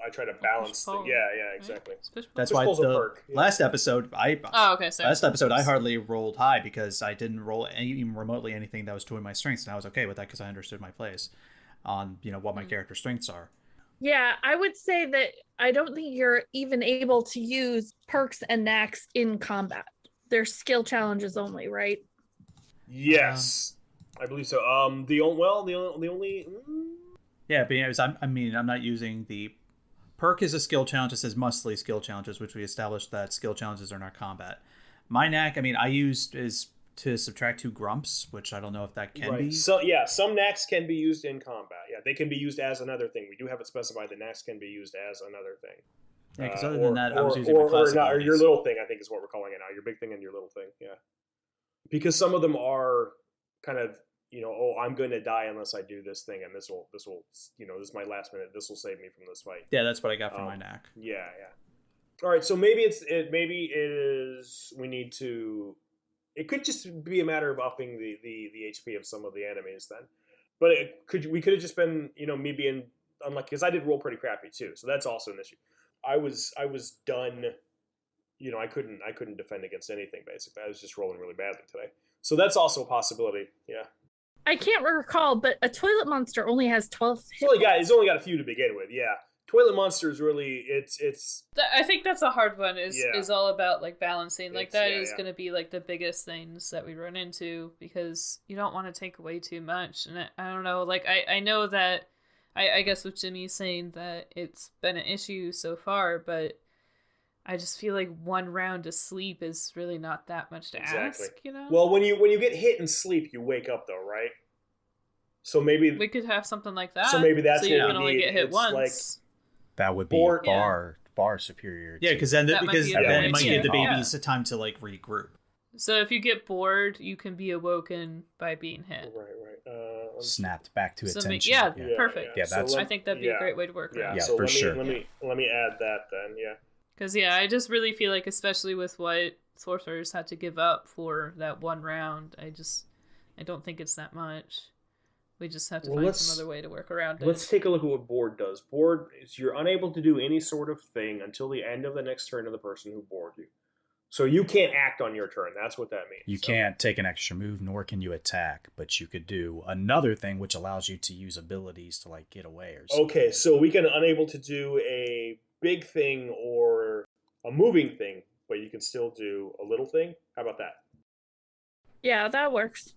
I try to balance. pull, Yeah, right? exactly. That's Push why pull's a the perk, yeah. last episode Oh, okay. So last episode I hardly rolled high because I didn't roll even remotely anything that was to my strengths, and I was okay with that because I understood my plays on what my character strengths are. Yeah, I would say that I don't think you're even able to use perks and knacks in combat. They're skill challenges only, right? Yes, I believe so. The only. Yeah, but I'm not using the perk is a skill challenge. It says mustly skill challenges, which we established that skill challenges are not combat. My knack, I used is to subtract 2 grumps, which I don't know if that can be. So yeah, some knacks can be used in combat. Yeah, they can be used as another thing. We do have it specified that knacks can be used as another thing. Yeah, because other than that, I was using or your little thing. I think is what we're calling it now. Your big thing and your little thing. Yeah, because some of them are kind of I'm going to die unless I do this thing, and this will this is my last minute. This will save me from this fight. Yeah, that's what I got for my knack. Yeah. All right, so maybe we need to. It could just be a matter of upping the HP of some of the enemies then, but we could have just been me being unlucky because I did roll pretty crappy too, so that's also an issue. I was done. I couldn't defend against anything basically. I was just rolling really badly today, so that's also a possibility. Yeah. I can't recall, but a toilet monster only has 12. He's only got a few to begin with. Yeah, toilet monsters really. It's. I think that's a hard one. Is all about like balancing. Like that is going to be like the biggest things that we run into because you don't want to take away too much. And I don't know. Like I know that I guess with Jimmy saying that it's been an issue so far, but I just feel like 1 round of sleep is really not that much to ask, Well, when you get hit and sleep, you wake up though, right? So maybe we could have something like that. So maybe that's so what you we can only need. get hit It's once. That would be far superior. Yeah, because then it might give the babies time to like regroup. So if you get bored, you can be awoken by being hit. Right. Snapped back to attention. Yeah, perfect. Yeah, that's. I think that'd be a great way to work. Yeah, yeah, so for sure. Let me add that then. Yeah. Because I just really feel like, especially with what sorcerers had to give up for that 1 round, I don't think it's that much. We just have to find some other way to work around it. Let's take a look at what board does. Board is you're unable to do any sort of thing until the end of the next turn of the person who bored you. So you can't act on your turn. That's what that means. You can't take an extra move, nor can you attack, but you could do another thing which allows you to use abilities to like get away or something. Okay, so we can unable to do a big thing or a moving thing, but you can still do a little thing. How about that? Yeah, that works.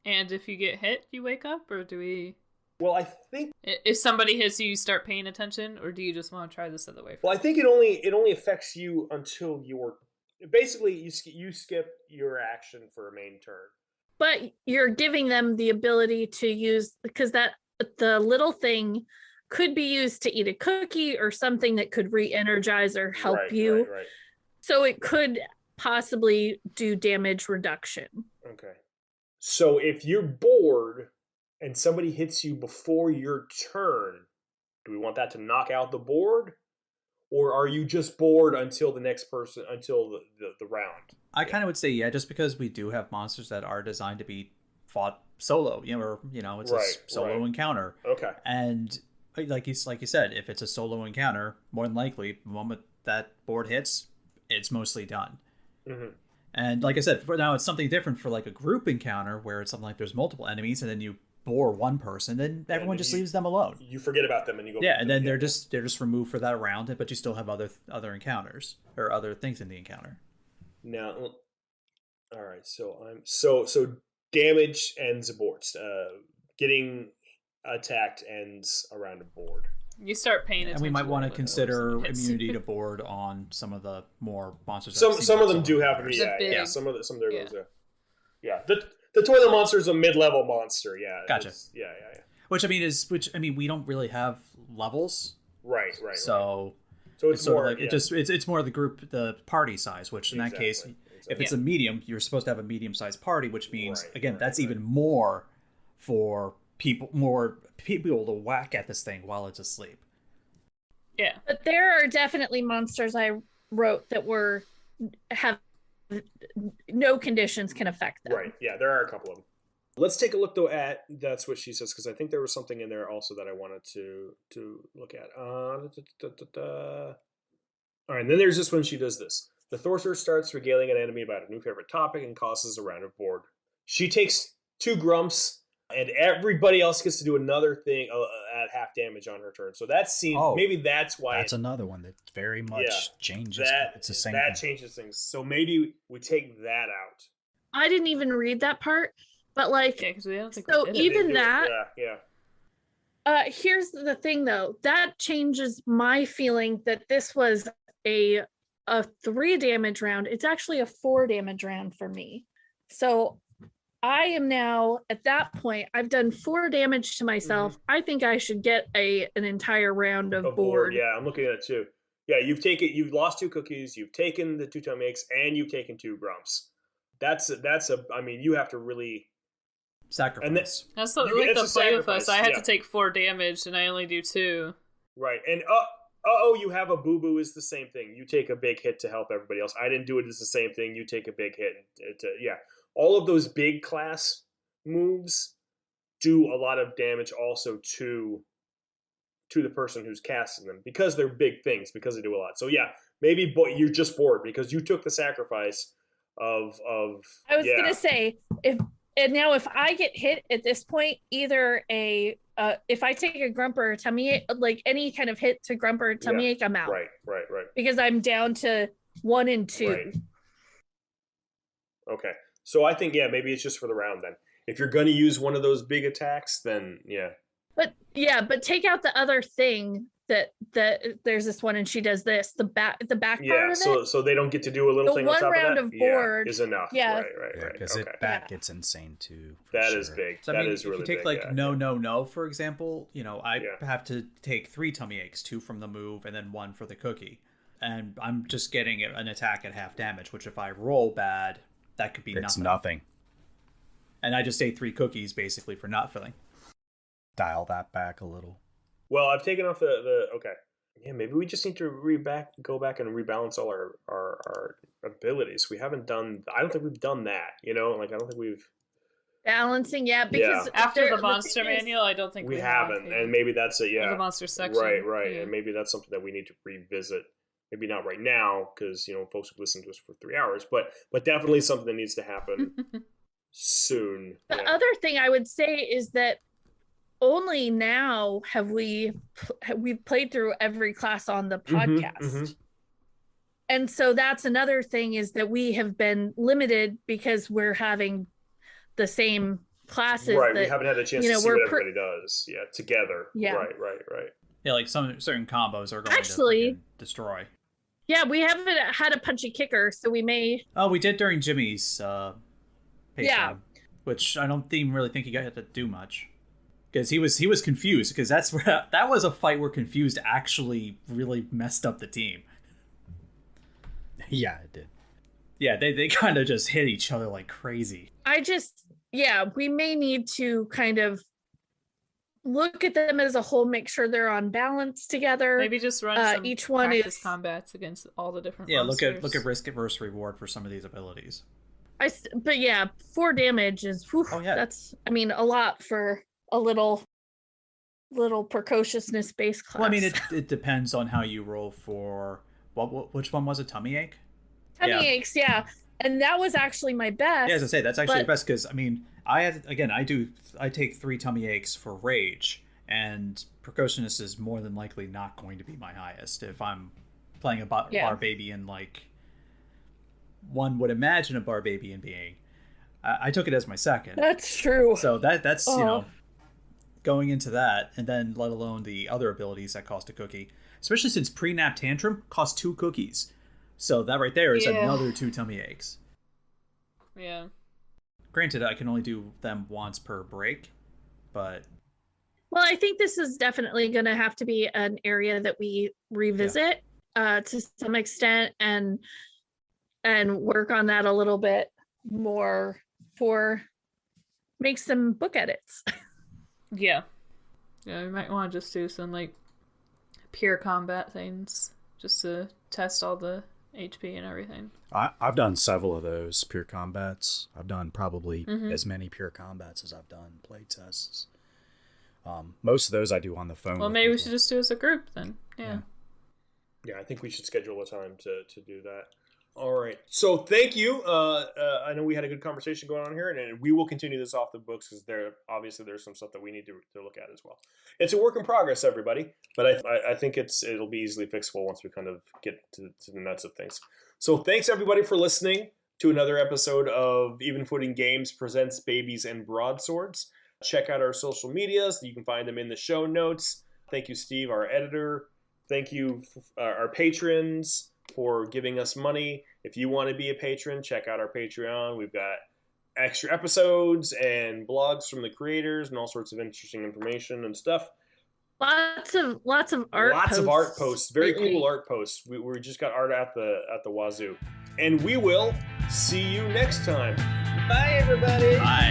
And if you get hit, you wake up, or do we? Well, I think if somebody hits you, you start paying attention, or do you just want to try this other way? Well, I think it only affects you until you're basically you skip your action for a main turn. But you're giving them the ability to use because the little thing could be used to eat a cookie or something that could re-energize or help you. Right. So it could possibly do damage reduction. Okay. So if you're bored and somebody hits you before your turn, do we want that to knock out the board? Or are you just bored until the next person, until the round? I kind of would say, yeah, just because we do have monsters that are designed to be fought solo, it's a solo encounter. Okay. And like you said, if it's a solo encounter, more than likely, the moment that board hits, it's mostly done. Mm-hmm. And like I said, for now it's something different for like a group encounter where it's something like there's multiple enemies and then you bore one person, then everyone just leaves them alone. You forget about them and you go. Yeah, and then they're just removed for that round, but you still have other encounters or other things in the encounter. Now, all right. So damage ends aborts. Getting attacked ends around a board. You start paying attention. And we might want to consider immunity to board on some of the more monsters. Some of them do have immunity. Yeah. Some of their goes. Yeah. The toilet monster is a mid-level monster. Yeah. Gotcha. Yeah. Which we don't really have levels. Right. So it's more like it's more the group, the party size. Which in that case, if it's a medium, you're supposed to have a medium-sized party, which means that's even more for more people to whack at this thing while it's asleep. Yeah. But there are definitely monsters I wrote that have no conditions can affect them. Right. Yeah, there are a couple of them. Let's take a look though at That's What She Says, because I think there was something in there also that I wanted to look at. All right, and then there's this when she does this. The sorcerer starts regaling an enemy about a new favorite topic and causes a round of board. She takes 2 grumps, and everybody else gets to do another thing half damage on her turn. So that seems maybe that's why that's another one that very much changes. It's the same. That changes things. So maybe we take that out. I didn't even read that part, but like, because we don't think so we did even it. that. Yeah. Here's the thing, though. That changes my feeling that this was a 3 damage round. It's actually a 4 damage round for me. So I am now at that point. I've done 4 damage to myself. I think I should get an entire round of board. Yeah, I'm looking at it too. Yeah, you've lost 2 cookies, you've taken the 2 tummy aches, and you've taken 2 grumps. I mean, you have to really sacrifice. That's like the play with us. I had to take 4 damage, and I only do 2. Right, and you have a boo-boo is the same thing. You take a big hit to help everybody else. I didn't do it. It's the same thing. You take a big hit. All of those big class moves do a lot of damage also to the person who's casting them because they're big things, because they do a lot. So yeah, maybe you're just bored because you took the sacrifice of I was gonna say, if I get hit at this point, either if I take a grump or a tummy ache, like any kind of hit to grump or tummy ache, I'm out. Right. Because I'm down to 1 and 2. Right. Okay. So I think, maybe it's just for the round then. If you're going to use one of those big attacks, then But take out the other thing that there's this one and she does this, the back part of it. So they don't get to do a little thing on top of that? The 1 round of board is enough. Yeah. Right. Because that gets insane too. That is big. So, that is really big. If you take like no, for example, I have to take 3 tummy aches, 2 from the move and then 1 for the cookie. And I'm just getting an attack at half damage, which if I roll bad, that could be nothing. And I just ate 3 cookies basically for not filling. Dial that back a little. Well, I've taken off the okay. Yeah, maybe we just need to go back and rebalance all our abilities. We haven't done. I don't think we've done that. I don't think we've balancing. Yeah, because after the monster manual, I don't think we haven't. And maybe that's it. Yeah, the monster section. Right. Yeah. And maybe that's something that we need to revisit. Maybe not right now because folks have listened to us for 3 hours, but definitely something that needs to happen soon. The other thing I would say is that only now have we've played through every class on the podcast. And so that's another thing, is that we have been limited because we're having the same classes. Right, we haven't had a chance to see what everybody does. Yeah, together. Yeah. Right. Yeah, like some certain combos are going to destroy. Yeah, we haven't had a punchy kicker, so we may... Oh, we did during Jimmy's Patreon, which I don't really think he got to do much. Because he was confused, because that was a fight where confused actually really messed up the team. Yeah, it did. Yeah, they kind of just hit each other like crazy. We may need to kind of look at them as a whole, make sure they're on balance together. Maybe just run some each one practice combats against all the different monsters. look at risk versus reward for some of these abilities. 4 damage is that's a lot for a little precociousness based class. Well, I mean, it depends on how you roll for which one was it? Tummy ache? Tummy aches, yeah. And that was actually my best. Yeah, as I say, that's actually the best, because I take 3 tummy aches for rage, and precociousness is more than likely not going to be my highest if I'm playing a Barbabian like one would imagine a Barbabian being. I took it as my second. That's true. So that's going into that, and then let alone the other abilities that cost a cookie, especially since pre-nap tantrum costs 2 cookies. So that right there is another 2 tummy aches. Yeah. Granted, I can only do them once per break, but... Well, I think this is definitely going to have to be an area that we revisit to some extent and work on that a little bit more make some book edits. Yeah, we might want to just do some like pure combat things just to test all the HP and everything. I've done several of those pure combats. I've done probably as many pure combats as I've done play tests. Most of those I do on the phone. Well, maybe we should just do as a group then. Yeah, I think we should schedule a time to do that. All right. So thank you. I know we had a good conversation going on here, and we will continue this off the books because there's some stuff that we need to look at as well. It's a work in progress, everybody, but I think it'll be easily fixable once we kind of get to the nuts of things. So thanks everybody for listening to another episode of Even Footing Games presents Babies and Broadswords. Check out our social medias. You can find them in the show notes. Thank you, Steve, our editor. Thank you, our patrons, for giving us money. If you want to be a patron, check out our Patreon. We've got extra episodes and blogs from the creators and all sorts of interesting information and stuff. Lots of art. Lots of art posts. Very lately. cool art posts. We just got art at the wazoo. And we will see you next time. Bye, everybody. Bye.